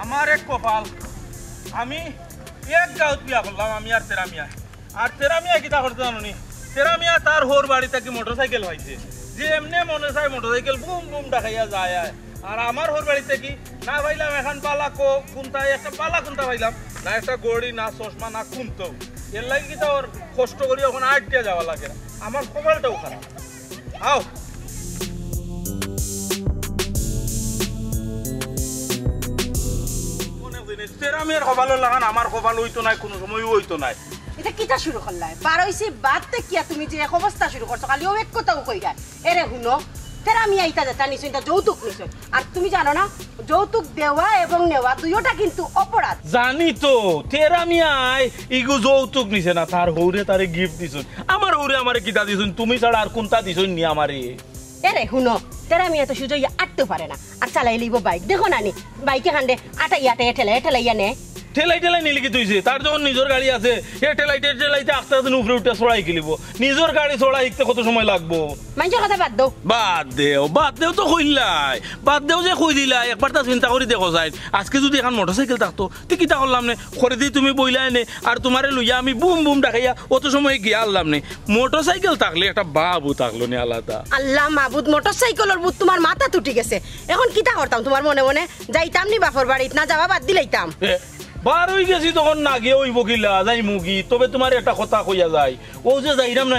আমার এক কপাল আমি এক গাঁত বিয়া করলাম আমি আর তেরামিয়া কিতা করতে জানি তেরামিয়া তার হোর বাড়ি থেকে মোটরসাইকেল হয়েছে যে এমনি মনে চায় মোটরসাইকেল বুম বুম দেখাইয়া যায় আর আমার হোর বাড়িতে কি না পাইলাম এখন পালা কুন্তায় একটা পালা কুন্তা পাইলাম না একটা গড়ি না চশমা না কুনতো এর লাগে কি ওর কষ্ট করি ওখানে আটকে যাওয়া লাগে আমার কপালটাও খারাপ আও তেরামিয়ার কপালের লাগান আমার কপাল হইতো নাই কোনো সময় হইতো নাই এটা কিটা শুরু করলাই বার হইছে বাদতে কিয়া তুমি যে এক অবস্থা শুরু করছো খালি ও এক কথাও কইরা এরে হুনো তেরামিয়া ইটা যেটা নিছো এটা যৌতুক নিছো আর তুমি জানো না যৌতুক দেওয়া এবং নেওয়া দুইটা কিন্তু অপরাধ জানি তো তেরামিয়াই ইগু যৌতুক নিছে না তার হৌরে তারে গিফট দিছুন আমার হৌরে আমারে কিটা দিছুন তুমি ছাড়া আর কোনটা দিছুন নি আমারে এরে হুনো তেরামিয়া তো সুজইয়া আটতে পারে না আর চালাই লইব বাইক দেখো না নি বাইকে খান্ডে আটাইয়াতে ঠেলাইয়া নে ঠেলাই নিলি কি তুইছে তার যখন নিজের গাড়ি আছে এ ঠেলাইতে আস্তে আস্তে উপরে উঠে চড়াই খেলিব নিজের গাড়ি চড়াই শিখতে কত সময় লাগবো মানুষের কথা বাদ দেও তো কইলাই বাদ দেও যে কই দিলাই একবার তা চিন্তা করি দেখো যাই আজকে যদি এখন মোটরসাইকেল থাকতো তো কিতা করলাম নে করে দিয়ে তুমি বইলাই নে আর তোমারে লইয়া আমি বুম বুম দেখাইয়া অত সময় গিয়া আনলাম নে মোটরসাইকেল থাকলে একটা বাবু থাকলো নে আলাদা আল্লাহ মাহবুদ মোটরসাইকেলের বুত তোমার মাথা টুটি গেছে এখন কিতা করতাম তোমার মনে মনে যাইতাম নি বাপর বাড়িত না যাওয়া বাদ দিলাইতাম বার হয়ে গেছি তখন না গিয়ে ওই বকিলা যাই মুগি তবে তোমার একটা কথা কইয়া যায় ও যে যাইরাম না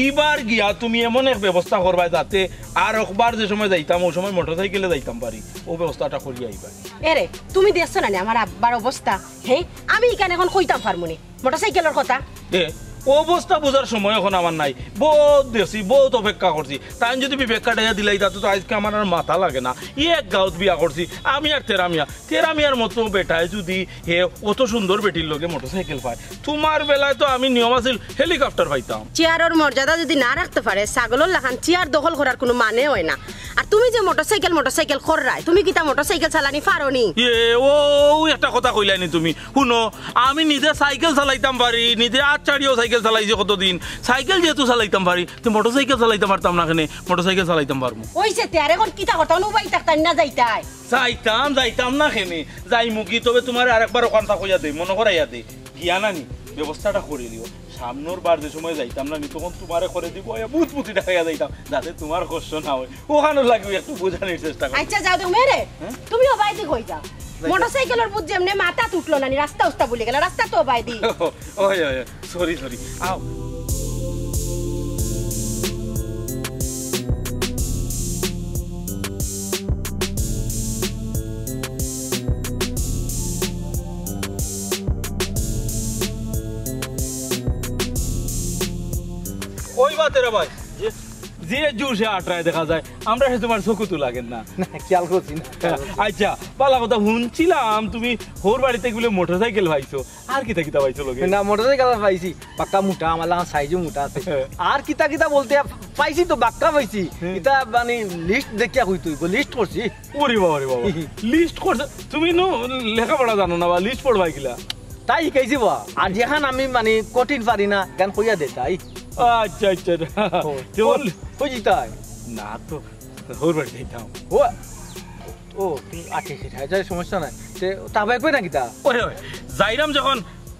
ইবার গিয়া তুমি এমন এক ব্যবস্থা করবা যাতে আর একবার যে সময় যাইতাম ওই সময় মোটরসাইকেলে যাইতাম পারি ও ব্যবস্থাটা করিয়া আইবা এরে তুমি দেখছো না আমার আব্বার অবস্থা হে আমি এখানে এখন কইতাম পারমুনি মোটরসাইকেলের কথা অবস্থা বোঝার সময় এখন আমার নাই বহুত দেখছি বহুত অপেক্ষা করছি তাই যদি বিবেকা ডাইয়া দিলাই তা তো আজকে আমার আর মাথা লাগে না এক গাঁত বিয়া করছি আমি আর তেরামিয়ার মতো বেটায় যদি হে অত সুন্দর বেটির লগে মোটরসাইকেল পায় তোমার বেলায় তো আমি নিয়ম আছিল হেলিকপ্টার পাইতাম চেয়ারের মর্যাদা যদি না রাখতে পারে ছাগলের লাখান চেয়ার দখল করার কোনো মানে হয় না আর তুমি যে মোটরসাইকেল কররাই তুমি কি তা মোটরসাইকেল চালানি পারোনি ও একটা কথা কইলানি তুমি শুনো আমি নিজে সাইকেল চালাইতাম পারি নিজে আট চারিও সাইকেল চালাইছি কতদিন সাইকেল যেহেতু চালাইতাম পারি তো মোটরসাইকেল চালাইতে পারতাম না কেন মোটরসাইকেল চালাইতাম পারবো ওইছে তে আর এখন কিটা করতাম উবাই থাকতাম না যাইতাই যাইতাম না কেনে যাই মুখি তবে তোমার আরেকবার ওখানটা কইয়া দেই মনে করাইয়া দেই গিয়া নানি ব্যবস্থাটা করে দিও সামনের বার যে সময় যাইতাম না তখন তোমারে করে দিব বুঝবুঝি দেখাইয়া যাইতাম যাতে তোমার কষ্ট না হয় ওখানে লাগবে একটু বোঝানোর চেষ্টা করো আচ্ছা যাও তুমি রে তুমিও বাইতে কই যাও মোটরসাইকেলের বুঝ যেমনে মাথা টুটলো না রাস্তা উস্তা ভুলে গেল রাস্তা তো বাইদি ওই সরি আও ওই বাতেরা ভাই যে জোরসে আটরায় দেখা যায় আমরা তোমার চোখু তো লাগেন না খেয়াল করছি না আচ্ছা পালা কথা শুনছিলাম তুমি হোর বাড়িতে বলে মোটরসাইকেল পাইছো আর কিতা পাইছো লোকে না মোটরসাইকেল পাইছি পাক্কা মোটা আমার সাইজও মোটা আছে আর কিতা বলতে পাইছি তো বাক্কা পাইছি এটা মানে লিস্ট দেখিয়া হই তুই লিস্ট করছি ওরে বাবা লিস্ট করছ তুমি নো লেখাপড়া জানো না বা লিস্ট পড়বাই কিলা তাই শিখাইছি বা আর যেখান আমি মানে কঠিন পারি না গান কইয়া দে তাই আচ্ছা বুঝি তাই না তো হোর বাড়ি যাইতাম ও তুই আচ্ছা সেটা সমস্যা নাই তাবাই কই না কিতা ওরে যাইরাম যখন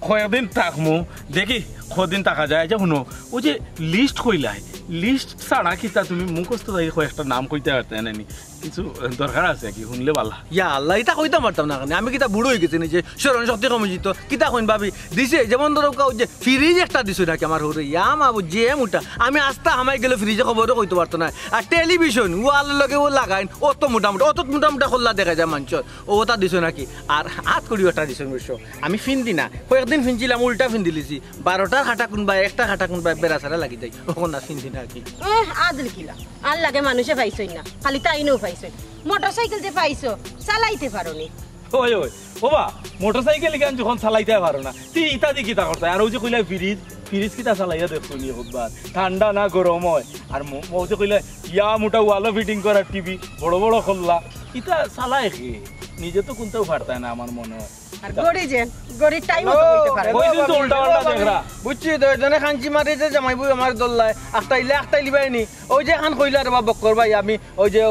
কয়েকদিন থাকমু দেখি কদিন থাকা যায় যে শুনো ও যে লিস্ট কইলাই লিস্ট ছাড়া কিতা তুমি মুখস্থ কয়েকটা নাম কইতে পারতে নানি কিছু দরকার আছে কি শুনলে ভালো ইয়া আল্লাহ এটা কইতে পারতাম না আমি কিতা বুড়ো হয়ে গেছি যে স্মরণ শক্তি কমিজিত কিতা কইন ভাবি দিছে যেমন ধরো যে ফ্রিজ একটা দিছো নাকি আমার হরে ইয়া মাবু যে মোটা আমি আস্তা হামাই গেলে ফ্রিজে খবরও কইতে পারতো না আর টেলিভিশন ও আল্লাহ লগে ও লাগাইন অত মোটামুটা খোল্লা দেখা যায় মানুষের ওটা দিছো নাকি আর হাত করি ওটা দিছো বুঝছ আমি ফিনদি না কয়েকদিন ফিনছিলাম উল্টা ফিন দিলিছি 12টার হাঁটা কোনবা একটা হাঁটা কোনবা বেড়া ছাড়া লাগি যায় ওখান না ফিনদি না কি আদল কিলা আর লাগে মানুষে পাইছই না খালি তাইনও পাইছই মোটরসাইকেল যে পাইছো চালাইতে পারোনি ওই ওবা মোটরসাইকেল গান যখন চালাইতে পারো না তুই ইতা দি কিতা করতে আর ওই যে কইলা ফ্রিজ কিতা চালাইয়া দেখছো নি একবার ঠান্ডা না গরম হয় আর ও যে কইলা ইয়া মোটা ওয়ালো ফিটিং করা টিভি বড় খোল্লা ইতা চালায় কি নিজে তো কোনটাও পারতায় না আমার মনে হয় আর গড়ি যে গড়ির টাইম মতো হইতে পারে কইছিস তো উল্টা পাল্টা দেখরা বুঝছি তো এজনে খাঞ্চি মারিতে জামাই বই আমার দল্লায় আখটাই লিবাইনি ওই যে খান কইলা রে বাবা বক্কর ভাই আমি ওই যে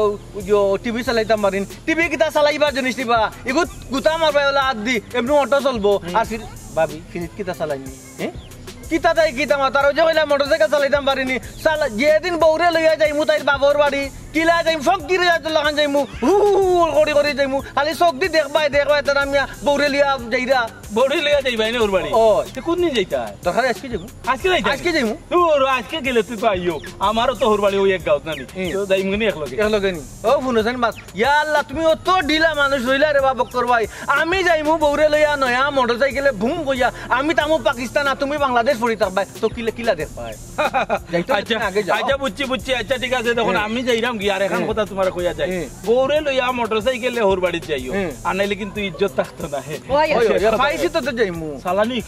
টিভি চালাইতাম পারিন টিভি কিতা চালাইবার জিনিস দিবা এগুত গুতা মারবাই ওলা আদ দি এমনি অটো চলবো আর ভাবি ফিরিত কিতা চালাইনি হ্যাঁ কিতা তাই কিতা মা তার ওই যে কইলা মোটরসাইকেল চালাইতাম পারিনি চালা যেদিন বউরে লইয়া যাইমু তাইর বাবর বাড়ি কিলা যাইম ফকিরে যাইতুল্লাহ খান যাইমু হু করে যাইমু খালি চোখ দি দেখবাই তার আমি বউরে লিয়া যাইরা বড়ি লিয়া যাইবাই না ওর বাড়ি ও তে কোন নি যাইতা দরকার আজকে যাইমু আজকে যাইমু তোর আজকে গেলে তুই পাইও আমারও তো ওর বাড়ি ওই এক গাঁত নানি তো যাইমু নি একলগে নি ও ফুনছেন বাস ইয়া আল্লাহ তুমি অত ঢিলা মানুষ হইলা রে বাবা বক্কর ভাই আমি যাইমু বউরে লইয়া নয়া মোটরসাইকেলে ভুম কইয়া আমি তামু পাকিস্তান আর তুমি বাংলাদেশ পড়ি থাকবাই তো কিলা দেখবাই আচ্ছা বুঝছি আচ্ছা ঠিক আছে তখন আমি যাইরাম কি আর এখন কথা তোমার কইয়া যায় বউরে লইয়া মোটরসাইকেলে ওর বাড়ি যাইও আর নাইলে কিন্তু ইজ্জত থাকতো না হে পাইছি তো যাইমু সালানি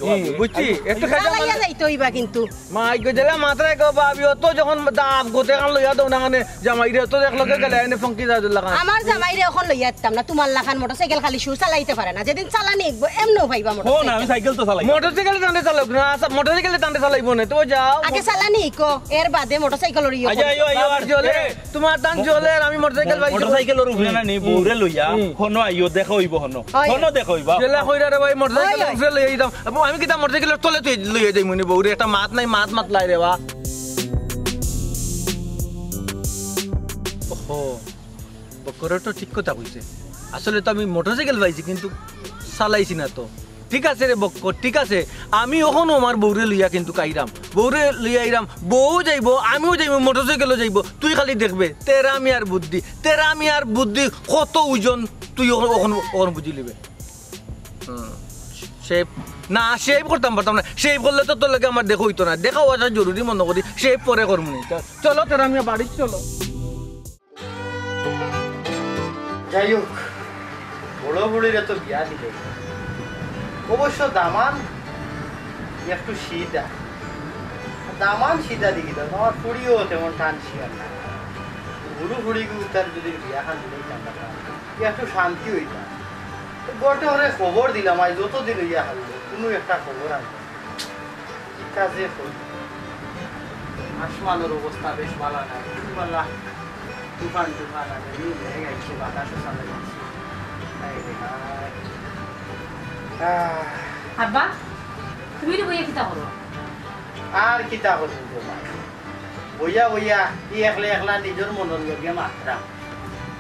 বুঝছি একটু চালাইয়া যাইতো ইবা কিন্তু মাই গজলা মাত্রায় গো বাবি অত যখন দাম গোতে কান লইয়া দাও না কানে জামাইরে তো দেখলকে গেলে এনে ফঙ্কি যাদুল্লাহ খান আমার জামাইরে এখন লইয়া দিতাম না তোমার লাখান মোটরসাইকেল খালি শু চালাইতে পারে না যেদিন চালানি এমনও ভাইবা না আমি সাইকেল তো চালাই মোটরসাইকেলে টানে চালাব না মোটরসাইকেলে টানে চালাইবো না তো যাও আগে চালানি কো এর বাদে মোটরসাইকেলের ইয়ে আইও আর জ্বলে তোমার টান জ্বলে আর আমি মোটরসাইকেল ভাই মোটরসাইকেলের উপরে না নি বউরে লইয়া হনো আইও দেখো হইব হনো দেখো হইবা জেলা কইরা রে ভাই মোটরসাইকেল উপরে লইয়া যাইতাম আমি কিটা মোটরসাইকেলের তলে তুই লইয়া যাইমু নি বউরে একটা মাত নাই মাত লাই রে বা ওহো বকরে তো ঠিক কথা কইছে আসলে তো আমি মোটরসাইকেল পাইছি কিন্তু চালাইছি না তো ঠিক আছে রে বক্কর ঠিক আছে আমি ওখানে আমার বউরে লইয়া কিন্তু কাইরাম বউরে লইয়া আইরাম বউ যাইব আমিও যাইব মোটরসাইকেলও যাইব তুই খালি দেখবে তেরা আমি আর বুদ্ধি কত ওজন তুই ওখানে বুঝি লিবে শেপ না শেপ করতাম পারতাম না শেপ করলে তো তোর লাগে আমার দেখা হইতো না দেখা হওয়াটা জরুরি মনে করি শেপ পরে করবো নি চলো তেরা আমি বাড়ি চলো যাই হোক বড় বুড়িরা তো বিয়া দিলে অবশ্য দামান একটু দামান সিধা দিকে দাও আমার ফুড়িও তেমন টান শিয়ার না বুড়ো ফুড়িকে তার যদি বিয়া খান দিলেই একটু শান্তি হইতাম গোটে অনেক খবর দিলাম আজ যতদিন ইয়া হারলো কোনো একটা খবর আনতো কাজে আসমানের অবস্থা বেশ ভালো না তুফান আছে মেঘ আইছে বাতাসও চালে যাচ্ছে আব্বা তুমি বইয়া কিতা করো আর কিতা করছো তোমার বইয়া ই একলা নিজের মনের লগে মাত্রা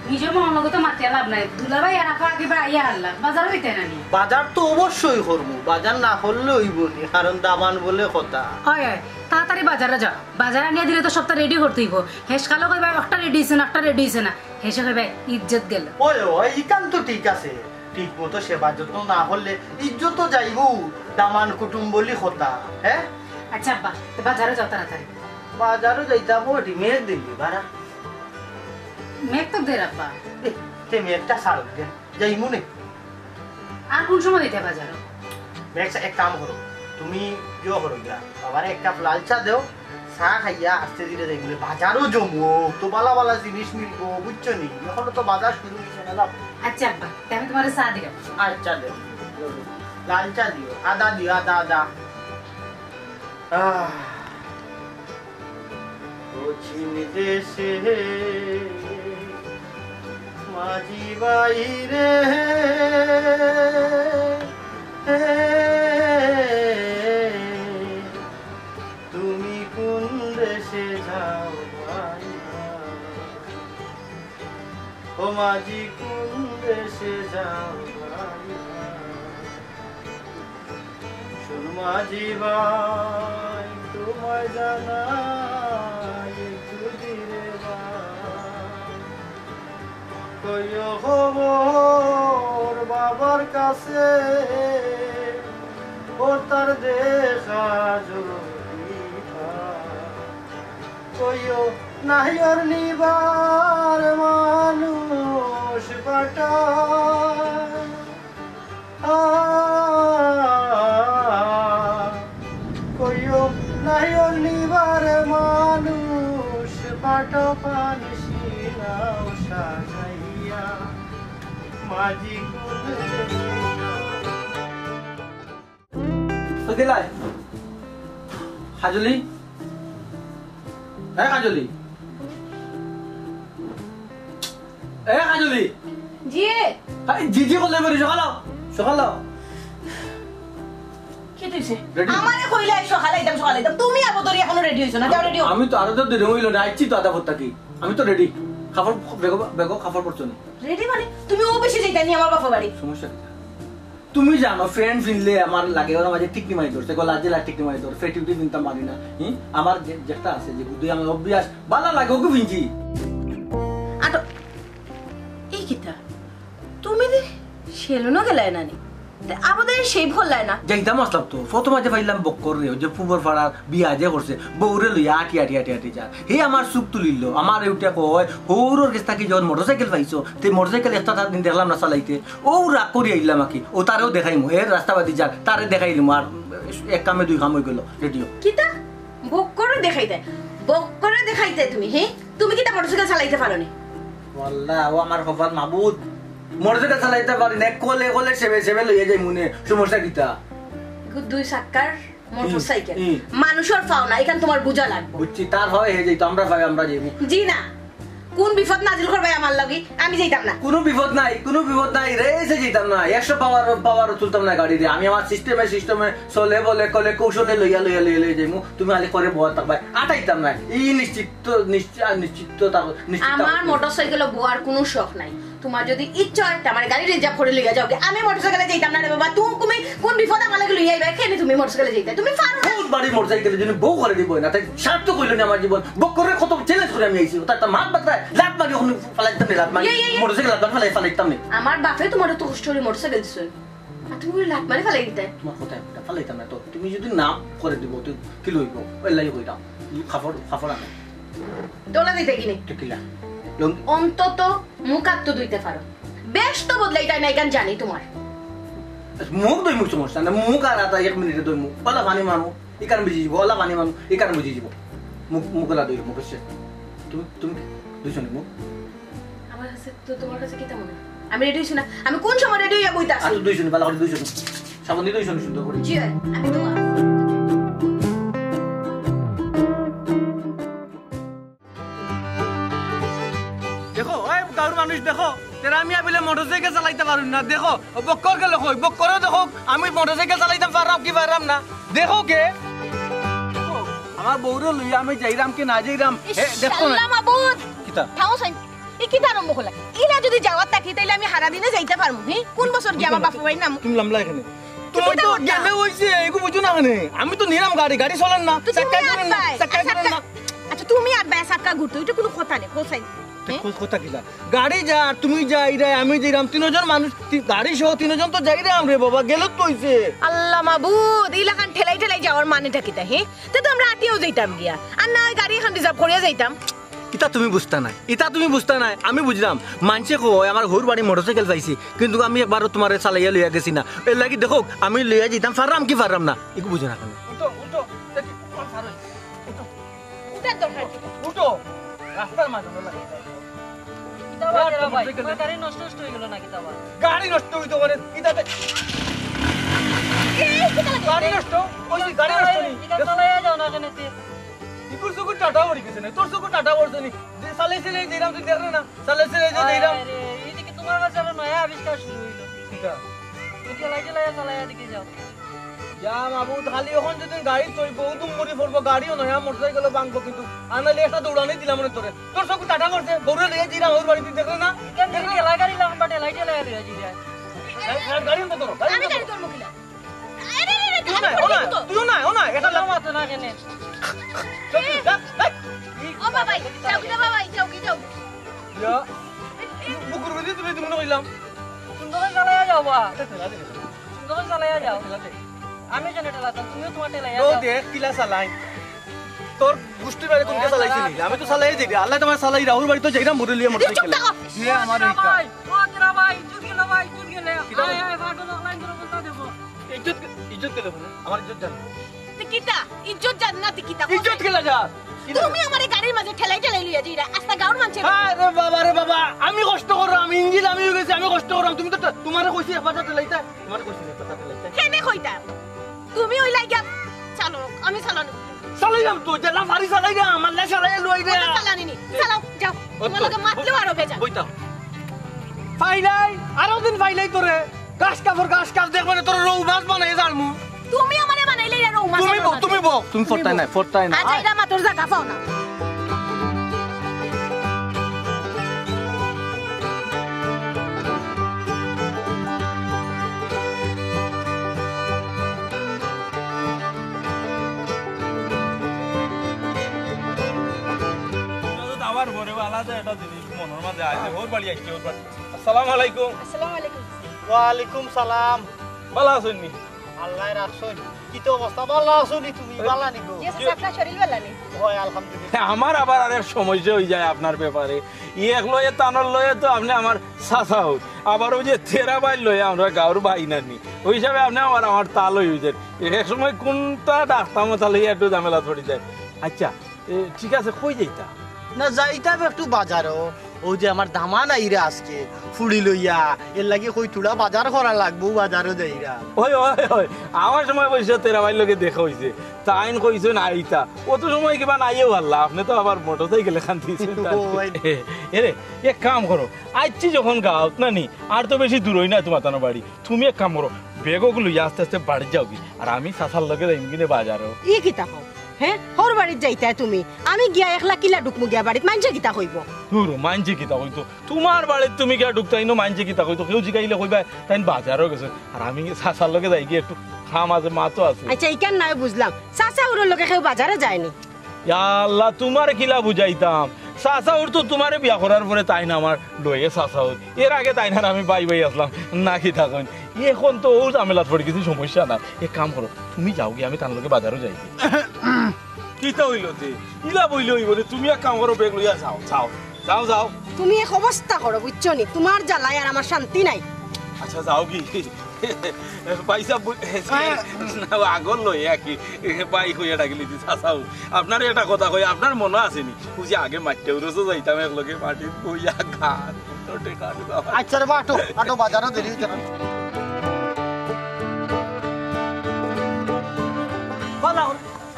নিজের মনোগত মাতিয়া লাভ নাই দুলাভাই আর আপা কিবা আইয়া আল্লাহ বাজার হইতে নানি বাজার তো অবশ্যই করবো বাজার না করলে হইব নি কারণ দামান বলে কথা হয় তাড়াতাড়ি বাজারে যাও বাজারে নিয়ে দিলে তো সবটা রেডি করতে হইব হেস কালো কইবা একটা রেডি হইছে না হেসে কইবা ইজ্জত গেল ওই ইকান তো ঠিক আছে ঠিক মতো সেবা যত্ন না হলে ইজ্জত যাইব দামান কুটুম বলি কথা হ্যাঁ আচ্ছা আব্বা বাজারে যাও তাড়াতাড়ি বাজারও যাইতাম ওটি মেঘ দিবি ভাড়া মেঘ তো দে আব্বা তে মেঘটা ছাড় দে যাইমু নে আর কোন সময় দিতে বাজার মেঘ এক কাম করো তুমি কিয় করো গিয়া আবার এক কাপ লাল চা দেও চা খাইয়া আস্তে ধীরে যাইবো বাজারও জমবো তো বালা জিনিস মিলবো বুঝছো নি এখনো তো বাজার শুরু হয়েছে না যাও আচ্ছা আব্বা আমি তোমার চা দিলাম আচ্ছা দেও লাল চা দিও আদা আদা দক্ষিণ দেশে মাঝি বাইরে তুমি কোন দেশে যাও ও মাঝি কোন দেশে যাও মাঝি ভাই তোমায় জানাই দুদিরে কইও খবর বাবার কাছে ও তার দেখা যদি কইও নাহিয়ার নিবার মানুষ পাটা মানুষ পাটো পানি শিলাও সাজাইয়া মাঝি তো গেলাই কাজলি কাজলি কাজলি জি জি জি করলে পারি সকাল সকাল কি তুইছে Ready? আমারে কইলে সকালে আইতাম তুমি আবদরি এখনো রেডি হইছো না যাও রেডি হও আমি তো আরো তো দেরি হইল না আইছি তো আধা ঘন্টা কি আমি তো রেডি খাবার বেগো খাবার পড়ছো না রেডি মানে তুমি ও বেশি যাইতা নি আমার বাপা বাড়ি সমস্যা কি তুমি জানো ফ্রেন্ড ফিনলে আমার লাগে ওরা মাঝে টিকনি মারি ধরছে গলা জেলা টিকনি মারি ধর ফেটিউটি বিনতা মারি না আমার যেটা আছে যে বুদ্ধি আমার অভ্যাস ভালো লাগে ওকে বিনছি আটো এই কিতা তুমি দে সেলুনও গেলাই না নি আবদরি শেভ হলাই না যাইতাম আসলাম তো প্রথম আজ পাইলাম বক্কর রে যে ফুবর ফাড়ার বিয়া যে করছে বউরে লইয়া আটি যা হে আমার সুখ তুলিল আমার এউটা কয় হৌরর কাছ থাকি যখন মোটরসাইকেল পাইছো তে মোটরসাইকেল একটা দিন দেখলাম না চালাইতে ও রাগ করি আইলাম আকি ও তারেও দেখাইমু এর রাস্তাবাদি যাক তারে দেখাইলিম আর এক কামে দুই কাম হয়ে গেল রেডিও কিতা বক্করে দেখাইতে তুমি তুমি কিতা মোটরসাইকেল চালাইতে পারো নি ওয়াল্লাহ ও আমার কপাল মাবুদ মোটরসাইকেল চালাইতে পারি না কোলে কোলে সেবে লইয়া যাই মনে সমস্যা কিতা দুই চাক্কার মোটরসাইকেল হুম। মানুষের পাও না এখান তোমার বুঝা লাগবে বুঝছি তার হয় হে যাইতো আমরা ভাই আমরা যাইবো জি না কোন বিপদ নাজিল করবে আমার লাগি আমি যাইতাম না কোনো বিপদ নাই রেসে যেতাম না 100 পাওয়ার তুলতাম না গাড়ি দিয়ে আমি আমার সিস্টেমে চলে বলে কলে কৌশলে লইয়া যাইমু তুমি আলি করে বয়া থাকবা আটাইতাম না এই নিশ্চিত আমার মোটরসাইকেলে বোয়ার কোনো শখ নাই তোমার যদি ইচ্ছা হয় আমার গাড়ি রিজার্ভ করে লইয়া যাও আমি মোটরসাইকেলে যাইতাম না রে বাবা তুমি কোন বিপদ আমার লাগি লইয়া আইবা কেন তুমি মোটরসাইকেলে যাইতা তুমি পারো না বহুত বাড়ি মোটরসাইকেলের জন্য বউ করে দিব না তাই স্বার্থ কইল না আমার জীবন বক করে কত চ্যালেঞ্জ করে আমি আইছি তার মাত বাতরা লাত মারি ওখানে ফালাইতাম না লাত মারি মোটরসাইকেল লাত মারি ফালাইতাম না আমার বাপে তোমার তো কষ্ট হলে মোটরসাইকেল দিছ আর তুমি লাত মারি ফালাই দিতে তোমার কথা ফালাইতাম না তো তুমি যদি না করে দিব তো কি লইব ওই লাই কইতাম খাফর আনে দোলা দিতে কিনে টিকিলা অন্তত মুখ আত্ম ধুইতে পারো বেশ তো বদলাইতাই না এখান জানি তোমার মুখ দই মুখ সমস্যা না মুখ আর আতা 1 মিনিটে দই মুখ ওলা পানি মানো ইকান বুঝি যাব ওলা পানি মানো ইকান বুঝি যাব মুখলা দই মুখ সে তুমি দুইজন মুখ আমার কাছে তো তোমার কাছে কি তা মনে আমি রেডি হইছি না আমি কোন সময় রেডি হইয়া বইতা আর দুইজন ভালো করে দুইজন সাবধানে দুইজন সুন্দর করে জি আমি তোমার দেখো ওই গাঁর মানুষ দেখো তেরা আমি আবিলে মোটরসাইকেল চালাইতে পারুন না দেখো বক্কর গেল কই বক্করও দেখো আমি মোটরসাইকেল চালাইতে পারলাম কি পারলাম না দেখো কে আমার বউরে লইয়া আমি যাইরাম কি না যাইরাম দেখো না আল্লাহ মাবুদ কিতা থাও সাইন ই কি আরম্ভ হলা ইলা যদি যাওয়ার থাকি তাইলে আমি সারা দিনে যাইতে পারমু কোন বছর কি আমার বাপু ভাই নাম তুমি লামলা এখানে তুমি তো গেলে হইছে এগু বুঝু না কেন আমি তো নিরাম গাড়ি চলেন না চাকা করেন না আচ্ছা তুমি আর বেসাক্কা ঘুরতে এটা কোনো কথা নেই হোসাইন কথা কিলা গাড়ি যা তুমি যাই রে আমি যাইরাম তিনজন মানুষ গাড়ি সহ তিনজন তো যাই রাম রে বাবা গেল তো হইছে আল্লাহ মাবুদ ইলাকান ঠেলাই যাওয়ার মানেটা কিতা তে তো আমরা আটিও যাইতাম গিয়া আর না গাড়ি এখন রিজার্ভ করিয়া যাইতাম ইতা তুমি বুঝতা নাই আমি বুঝলাম মানছে কয় আমার ঘর বাড়ি মোটরসাইকেল পাইছি কিন্তু আমি একবারও তোমার চালাইয়া লইয়া গেছি না এর লাগি দেখো আমি লইয়া যেতাম পারলাম কি পারলাম না একটু বুঝো না কেন গাড়ি নষ্ট হইতো মানে গাড়ি নষ্ট ইকুর সুকুর টাটা পড়ি গেছে না তোর সুকুর টাটা পড়ছে নি যে সালে দিরাম তুই দেখ না সালে দিরাম এইদিকে তোমার কাছে আরো নয়া আবিষ্কার শুরু হইলো ঠিক আছে তুই লাইট চালায়া দিকে যাও যা মাবুদ খালি এখন যদি গাড়ি তুই বহুত মরি পড়বো গাড়িও নয়া মোটরসাইকেল ভাঙবো কিন্তু আনালে একটা দৌড়ানি দিলাম মনে তোরে তোর সুকুর টাটা করছে গরুরে লিয়ে দিরাম ওর বাড়ি তুই দেখ না কেন দিকে লাগারি লাগাম বাটে লাইট লাগায়া দিয়া জি গাড়ি অন্ত করো আমি গাড়ি তোর মুখিলা তুইও না এটা লাগাম তো না কেনে ও বাবাই যাও কি ইয়া বুকুর ভিতরে তুই দিমু না কইলাম সুন্দর চালায়া যাও বা সুন্দর চালায়া যাও আমি জানি ঠেলাতাম তুমিও তোমার ঠেলায়া ও যাও দেখ কিলা চালাই তোর গুষ্টির বাড়ি কোনকে চালাইছিলি আমি তো চালাই যাই আল্লাহ তোমার চালাই রাহুল বাড়ি তো যাইরা মরলিয়া মোটরসাইকেল এ আমার এইটা ও তেরা ভাই জুত গেলে আয় ফাটো লাইন ধরে বলতা দেবো ইজ্জত কে দেবো আমার ইজ্জত জান কিতা ইজ্জত জান না কিতা ইজ্জত কে লাগা তুমি আমার গাড়ির মাঝে ঠেলাই লইয়া যাইরা আস্তা গাউর মানছে আরে বাবা আমি কষ্ট করলাম আমি ইঞ্জিন আমি হয়ে গেছি আমি কষ্ট করলাম তুমি তো তোমারে কইছি একবার ঠেলাইতা তোমারে কইছি একবার ঠেলাইতা কেনে কইতা তুমি ওই লাগিয়া চালো আমি চালানো চালাই যাম তো জেলা ফারি চালাই না আমার লে চালাই লই দে চালানি নি চালাও যাও তোমাকে মাতলেও আরো বেজা বইতা ফাইলাই আরো দিন ফাইলাই তোরে গাছ কাপ দেখ মানে তোর রৌ মাছ বানাই জানমু তুমি আমারে বানাইলে রে রৌমা তুমি ফরতাই না আজ আইরা মাতর জায়গা পাও না আমার ঘরে আলাদা একটা জিনিস মনের মাঝে আছে ওর বাড়ি আসছে ওর বাড়ি আসসালামু আলাইকুম আসসালামু আলাইকুম ওয়ালাইকুম সালাম ভালো আছেন নি আল্লাহ রাখছুন কি তো অবস্থা ভালো আছুনি তুমি ভালো নিগো ইয়েস আপনার শরীর ভালো নেই হয় আলহামদুলিল্লাহ আমার আবার আরেক সমস্যা হয়ে যায় আপনার ব্যাপারে এক লয়ে তানর লয়ে তো আপনি আমার চাচা হোক আবার ওই যে তেরা ভাই লয়ে আমরা গাঁর ভাই নানি ওই হিসাবে আপনি আমার তাল হয়ে যায় এক সময় কোনটা ডাক্তার তাহলে একটু ঝামেলা পড়ে যায় আচ্ছা ঠিক আছে কই যাইতা না যাইতাম একটু বাজারও ও যে আমার দামান আইরা আজকে ফুড়ি লইয়া এর লাগে কই তুলা বাজার করা লাগবো বাজারও যাইরা ওই ওই ওই আমার সময় বলছে তেরা ভাই লোকে দেখা হয়েছে তা আইন কইছে না আইতা অত সময় কিবা নাইও ভাল্লা আপনি তো আবার মোটর সাইকেলে খান দিয়েছেন এরে এক কাম করো আইছি যখন গাঁত না নি আর তো বেশি দূরই না তোমার তানো বাড়ি তুমি এক কাম করো বেগগুলো আস্তে আস্তে বাড়ি যাও কি আর আমি চাচার লোকে যাইম কিনে বাজারও ই কিতা কও হ্যাঁ হর বাড়িত যাইতা তুমি আমি গিয়া একলা কিলা ঢুকমু গিয়া বাড়িত মানছে কিতা কইব ধুরো মানছে কিতা কইতো তোমার বাড়িতে তুমি গিয়া ঢুকতাই নো মানছে কিতা কইতো কেউ জিগাইলে কইবা তাই বাজারও গেছে আর আমি চাচার লোকে যাই গিয়ে একটু খাম আছে মা তো আছে আচ্ছা ইকান নাই বুঝলাম চাচা উড়োর লোকে কেউ বাজারে যায়নি আল্লাহ তোমার কিলা বুঝাইতাম চাচা ওর তো তোমারে বিয়া করার পরে তাই না আমার লয়ে চাচা ওর এর আগে তাই না আমি বাই আসলাম না কি থাকুন এখন তো ও ঝামেলাত পড়ে কিছু সমস্যা না এক কাম করো তুমি যাও গিয়ে আমি তার লোকে বাজারও যাই কিতা হইল যে ইলা বইলে হইব তুমি এক কাম করো বেগ লইয়া যাও যাও যাও যাও তুমি এক অবস্থা করো বুঝছো নি তোমার জ্বালায় আর আমার শান্তি নাই আচ্ছা যাও কি পয়সা আগর লই একই বাই হইয়া ডাকিলি চাচাও আপনার এটা কথা কই আপনার মনে আসেনি বুঝি আগে মাঠে উড়েছো যাইতাম একলগে মাটির কইয়া গান আচ্ছা রে বাটো আটো বাজারও দেরি হইছে না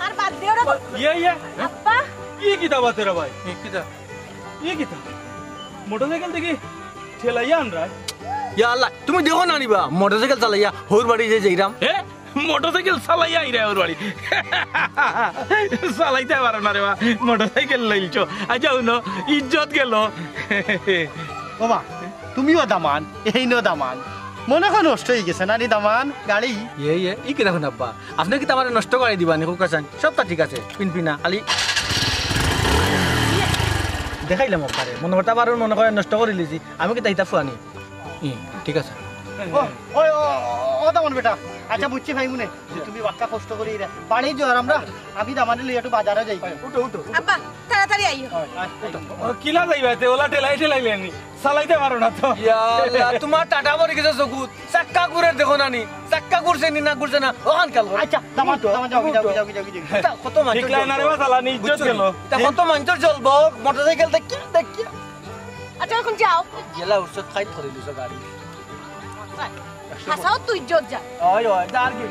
আর বাদ দিও রে ইয়ে আব্বা কি কিতা বাতেরা ভাই কিতা ইয়ে কিতা মোটরসাইকেল থেকে ঠেলাইয়া আনরায় ইয়া আল্লাহ তুমি দেখো না নিবা মোটরসাইকেল চালাইয়া হোর বাড়ি যে যাইরাম মোটরসাইকেল চালাইয়া আইরা ওর বাড়ি চালাইতে পারো না রে বা মোটরসাইকেল লইছো আচ্ছা শুনো ইজ্জত গেল বাবা তুমিও দামান এই নো দামান মনে হয় নষ্ট হয়ে গেছে না রে দামান গাড়ি ইয়ে ই কি দেখুন আব্বা আপনি কি আমার নষ্ট করে দিবা নি কুকাচান সবটা ঠিক আছে পিনপিনা খালি দেখাইলাম পারে মনে করতে আবার মনে করে নষ্ট করে লিছি আমি কি তাইতা ফুয়ানি ঠিক আছে ওই ও দামান বেটা আচ্ছা বুঝছি ভাই মনে যে তুমি বাচ্চা কষ্ট করি পানি জোর আমরা আমি দামানে লই একটু বাজারে যাই উঠো উঠো আব্বা তাড়াতাড়ি আইও কিলা যাইবা তে ওলা ঠেলাইলেনি চালাইতে পারো না তো ইয়া আল্লাহ তোমার টাটা পড়ে গেছে চকুত চাক্কা ঘুরে দেখো না নি চাক্কা ঘুরছে নি না ঘুরছে না ওখান কাল আচ্ছা দামান দামান যাও কত মানুষ ঠিক লাইন আরে বা চালানি ইজ্জত গেল কত মানুষ জ্বলবো মোটরসাইকেল দেখি আচ্ছা এখন যাও গেলা উৎসব খাই ধরে দিছ গাড়ি হাসাও তুই ইজ্জত যা ওই যার কি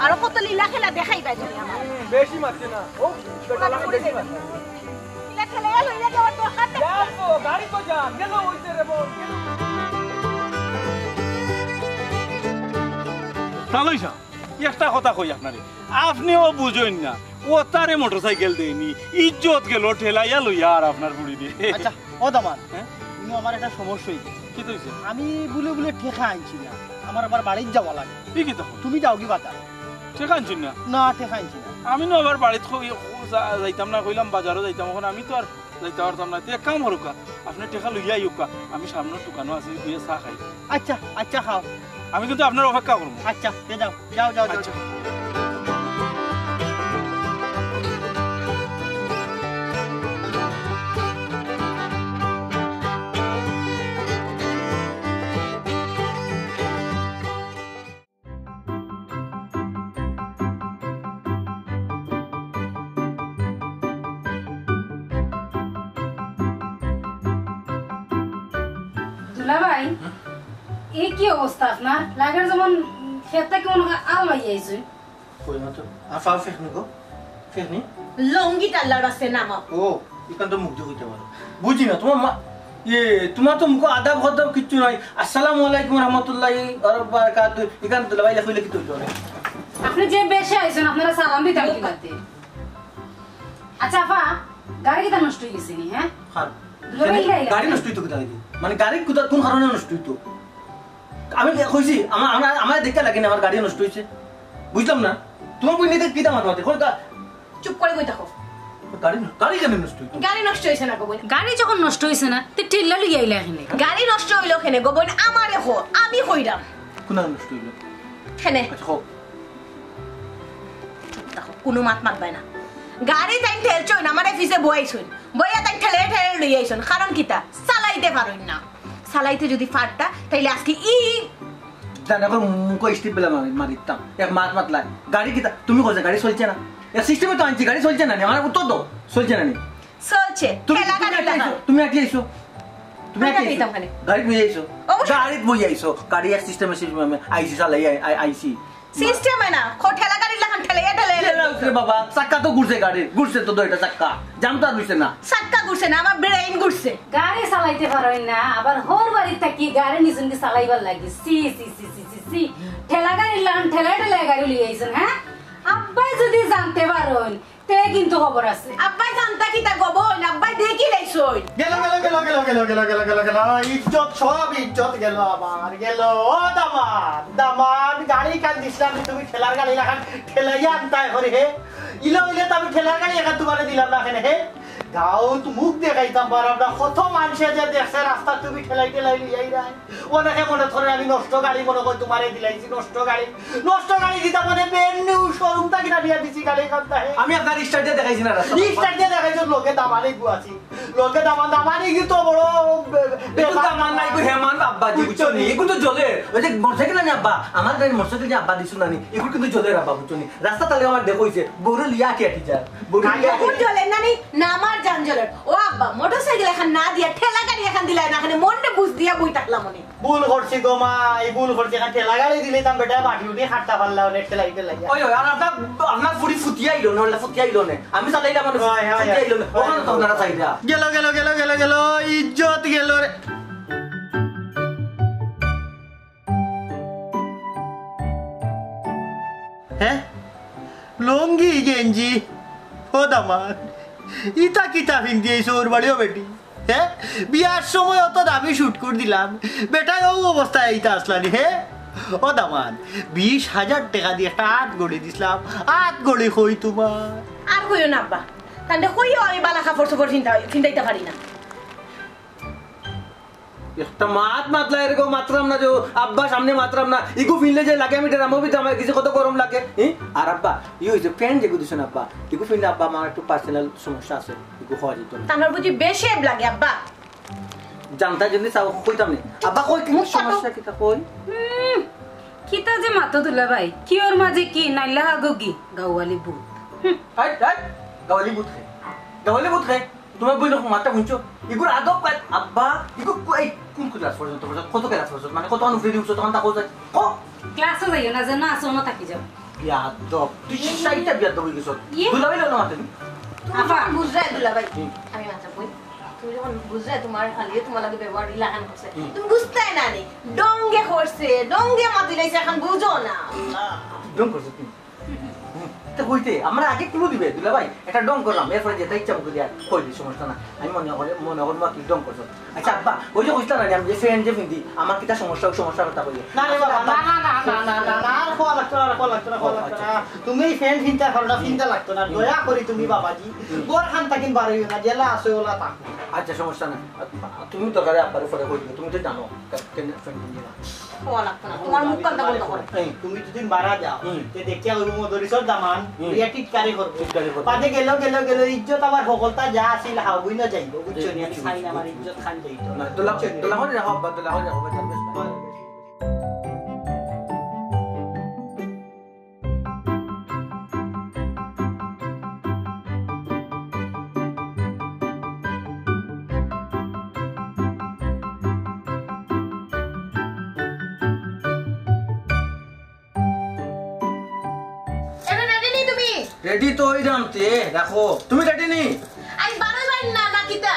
আর কত লীলা খেলা দেখাইবা তুমি আমার বেশি মারছে না ও বেটা লাগা বেশি মারছে লীলা খেলা লইলা যাওয়ার তো হাতে যাও গাড়ি তো যা গেল ওইতে রে বল তালইছা একটা কথা কই আপনারে আপনিও বুঝেন না ও তারে মোটরসাইকেল দেয়নি ইজ্জত গেল ঠেলাইয়া লইয়া আর আপনার বুড়ি দিয়ে আচ্ছা ও দামান তুমি আমার একটা সমস্যা হইছে কি হইছে আমি বলে ঠেকা আনছি না আমার আবার বাড়ির যাওয়া লাগে কি তখন তুমি যাও কি বাজার ঠিক আনছেন না না ঠেকা আনছি না আমি না আবার বাড়িতে যাইতাম না কইলাম বাজারও যাইতাম এখন আমি তো আর যাইতে পারতাম না এক কাম হরুকা আপনি টেকা লইয়া আইকা আমি সামনের দোকানও আছে দুইয়া চা খাই আচ্ছা আচ্ছা খাও আমি কিন্তু আপনার অপেক্ষা করবো আচ্ছা যাও যাও যাও আচ্ছা দুলা ভাই এই কি অবস্থা আপনার লাগের যেমন খেতে কি মনে আল মাই আইছুন কই না তো আফা ফেকনি গো ফেকনি লঙ্গি টাল্লার আছে নামা ও ইকান তো মুগ্ধ হইতে পারো বুঝি না তোমার তোমার তো মুখ আদাব খদাব কিচ্ছু নাই আসসালামু আলাইকুম রহমতুল্লাহি বারাকাতু ইকান তো লাইলা কইলে কি তুই জানে আপনি যে বেশে আইছেন আপনারা সালাম দিতাম কি বাতে আচ্ছা আপা গাড়ি কিটা নষ্ট হয়ে গেছে নি হ্যাঁ হ্যাঁ গাড়ি নষ্ট হইতো কোথা থেকে মানে গাড়ি কোথা কোন কারণে নষ্ট হইতো আমি কইছি আমার দেখতে লাগে না আমার গাড়ি নষ্ট হইছে বুঝলাম না তোমার বই নিতে কি দাম মারতে কোন চুপ করে কই থাকো গাড়ি কেন নষ্ট হইতো গাড়ি নষ্ট হইছে না গো বোন গাড়ি যখন নষ্ট হইছে না তে টিল্লা লই আইলা এখানে গাড়ি নষ্ট হইলো কেনে গো বোন আমারে হো আমি কইরাম কোন নষ্ট হইলো কেনে আচ্ছা হোক দেখো কোনো মাত মাতবাই না গাড়ি তাই ঠেলছই না আমারে ফিসে বইছুন বইয়া তাই ঠেলে ঠেলে লই আইছুন কারণ কিতা চালাইতে পারুন না চালাইতে যদি পারতা তাইলে আজকে জানা কো মুখ স্টিপ বেলা মারিতাম এক মাত লাই গাড়ি কিতা তুমি কইছ গাড়ি চলছে না এ সিস্টেমে তো আনছি গাড়ি চলছে না আমার উত্তর দাও চলছে না নি চলছে ঠেলা গাড়ি লাগা তুমি আকি আইছো তুমি আকি দিতাম খানে গাড়ি বই আইছো অবশ্যই। গাড়ি বই আইছো গাড়ি এক সিস্টেমে আইছি চালাই আইছি সিস্টেমে না ঠেলা গাড়ি লাগান ঠেলে রে বাবা চাক্কা তো ঘুরছে গাড়ি ঘুরছে তো দুইটা চাক্কা জামটা দিছে না সাক্কা ঘুরছে না আমার ব্রেইন ঘুরছে গাড়ি চালাইতে পারোই না আবার হোর বাড়ি থাকি গাড়ি নিজন কি চালাইবার লাগি সি সি সি সি সি সি ঠেলা গাড়ি লান ঠেলা ঠেলা গাড়ি লই আইছেন হ্যাঁ আব্বাই যদি জানতে পারোন তে কিন্তু খবর আছে আব্বাই জানতা কি তা গবন আব্বাই দেখি লাইছই গেল ইজ্জত সব ইজ্জত গেল আমার গেল ও দামান গাড়ি কান দিছিলাম তুমি ঠেলার গাড়ি লাগান ঠেলাইয়া আনতাই করে হে ইলে তো আমি ঠেলার গাড়ি একা তোমারে দিলাম না কেন হে গাও তো মুখ দেখাইতাম পারব না কত মানুষে যে দেখছে রাস্তা তুমি ঠেলাই লিয়াই রাই ওনাকে মনে ধরে আমি নষ্ট গাড়ি মনে করে তোমারে দিলাইছি নষ্ট গাড়ি দিতা মানে ব্র্যান্ড নিউ শোরুমটা কিনা দিয়া দিছি গাড়ি কান্তা হে আমি আপনার স্টার্ট দিয়ে দেখাইছি না রাস্তা স্টার্ট দিয়ে দেখাইছো লোকে দামানি গুয়াছি লোকে দামানি কি তো বড় এগুলো তো আমার নাই গো হেমান আব্বা জি বুঝছো নি এগুলো তো জলে ওই যে মোটরসাইকেল না আব্বা আমার গাড়ি মোটরসাইকেল যে আব্বা দিছু না নি এগুলো কিন্তু জলে আব্বা বুঝছো নি রাস্তা তালে আমার দেখইছে বড় লিয়া কি যা বড় লিয়া কোন জলে নানি না আমার জান জলের ও আব্বা মোটরসাইকেল এখন না দিয়া ঠেলা গাড়ি এখন দিলাই না এখানে মনটা বুঝ দিয়া বই থাকলাম মনে ভুল করছি গো মা এই ভুল করছি এখন ঠেলা গাড়ি দিলে তাম বেটা বাটি উঠে হাঁটতে পারলা অনেক ঠেলাই ওই আর আপনার ফুড়ি ফুটিয়ে আইলো না ফুটিয়ে আইলো না আমি চালাইলাম মানে ফুটিয়ে আইলো না ওখানে তো আপনারা চাইলা গেল ইজ্জত গেল রে হ্যাঁ লঙ্গি গেঞ্জি ও দামান ইটা কিতা ফিং দিয়েছো ওর বাড়িও বেটি হ্যাঁ বিয়ার সময় অত দামি শুট করে দিলাম বেটা ও অবস্থায় এইটা আসলানি হ্যাঁ ও দামান 20,000 টাকা দিয়ে একটা আট গড়ি দিছিলাম আট গড়ি কই তোমার আর কইও না আব্বা তান্ডে কইও আমি বালা কাপড় চোপড় চিন্তাইতে পারি না একটা মাতলা এরকম মাত্রাম না যে আব্বা সামনে মাত্রাম না ইগু ফিনলে যে লাগে আমি রামো বিতে আমার কিছু কত গরম লাগে আর আব্বা ই হইছে ফ্রেন্ড যে দিছেন আব্বা ইগু ফিনলে আব্বা আমার একটু পার্সোনাল সমস্যা আছে ইগু হওয়া যেত না তান্ডার বুঝি বেশি লাগে আব্বা জানতা যদি চাও কইতাম নি আব্বা কই কি সমস্যা কিতা কই কিতা যে মাতো তুলা ভাই কি ওর মাঝে কি নাইলা হাগি গাওয়ালি ভূত হাই গাওয়ালি বুত হে তোমার বই লোক মাথা শুনছো ইগুর আদব কাট আব্বা ইগু এই কোন ক্লাস পর্যন্ত কত ক্লাস পর্যন্ত মানে কত অনুফ্রি উঠছো তখন তা কই ও ক্লাসে যাইও না যে না আসো না থাকি যাও বিয়াদব তুই সাইটা বিয়াদব হই গেছ দুলাবি লও না মাতে আব্বা বুঝরাই দুলা ভাই আমি মাথা কই তুমি যখন বুঝরাই তোমার হালিয়ে তোমার লাগে ব্যবহার লাগান করছে তুমি বুঝতাই না নি ডঙ্গে করছে ডঙ্গে মাতি লাইছে এখন বুঝো না ডং করছ তুমি তে কইতে আমরা আগে ক্লু দিবে দুলা ভাই এটা ডং করলাম এরপরে যেটা ইচ্ছা করি আর কই দি সমস্যা না আমি মনে করি মা কি ডং করছ আচ্ছা আব্বা ওই যে কইতা না আমি যে ফ্রেন্ড যে ফিন্দি আমার কিটা সমস্যা কথা কই না রে বাবা না আর কোয়া লাগতো না তুমি ফ্রেন্ড চিন্তা করো না চিন্তা লাগতো না দয়া করি তুমি বাবাজি গোর খান তাকিন বাড়িও না জেলা আছে ওলা থাকো আচ্ছা সমস্যা না তুমি তো করে আব্বার উপরে কই তুমি তো জানো কেন ফ্রেন্ড দিলা কোয়া লাগতো না তোমার মুখ কান্দা বন্ধ করো তুমি যদি মারা যাও তে দেখিয়া ওই মদরিসর দামান ইয়া টিটকারি করবে টিটকারি করবে। পাতে গেল ইজ্জত আমার সকলতা যা আছিল হাউই না যাইব বুঝছো নি আমি খাই না আমার ইজ্জত খান যাইতো না তোলা হরে রাখো আব্বা তোলা হরে রাখো রেডি তো ওই রামতে রাখো তুমি রেডি নি আই বারোই বাইন না না কিতা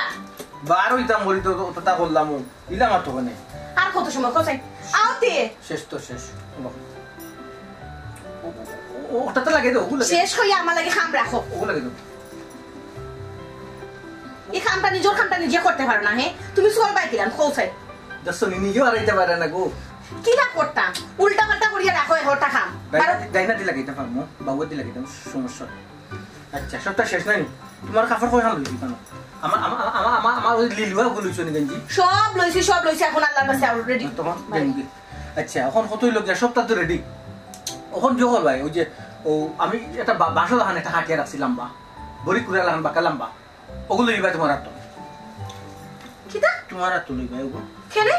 বার হইতাম বলি তো তা করলাম ইলাম আর তো কোনে আর কত সময় কোথায় আওতে শেষ তো শেষ ওটাতে লাগে তো ওগুলো শেষ হইয়া আমার লাগে খাম রাখো ওগুলো লাগে তো এই খামটা নিজে করতে পারো না হে তুমি সোল বাই কিরাম কোথায় দশ নিজেও আর এটা পারে না গো কি না করতাম উল্টা পাল্টা করিয়া রাখো এরটা খাম গাইনা দিলা গাইতে পারমু বাবু দিলা গাইতাম সমস্যা আচ্ছা সবটা শেষ নাই তোমার কাপড় কই খাম লইছি কেন আমার ওই লিলুয়া গুলো লইছো নি গঞ্জি সব লইছি এখন আল্লাহর কাছে অলরেডি তোমার গঞ্জি আচ্ছা এখন কতই লোক যায় সবটা তো রেডি এখন জোহর ভাই ওই যে ও আমি একটা বাসা দাহান একটা হাটিয়া রাখছিলাম বা বড়ি কুড়া লাগান বা কালাম বা ওগুলো লইবা তোমার হাত কিতা তোমার হাত লইবা ওগুলো কেনে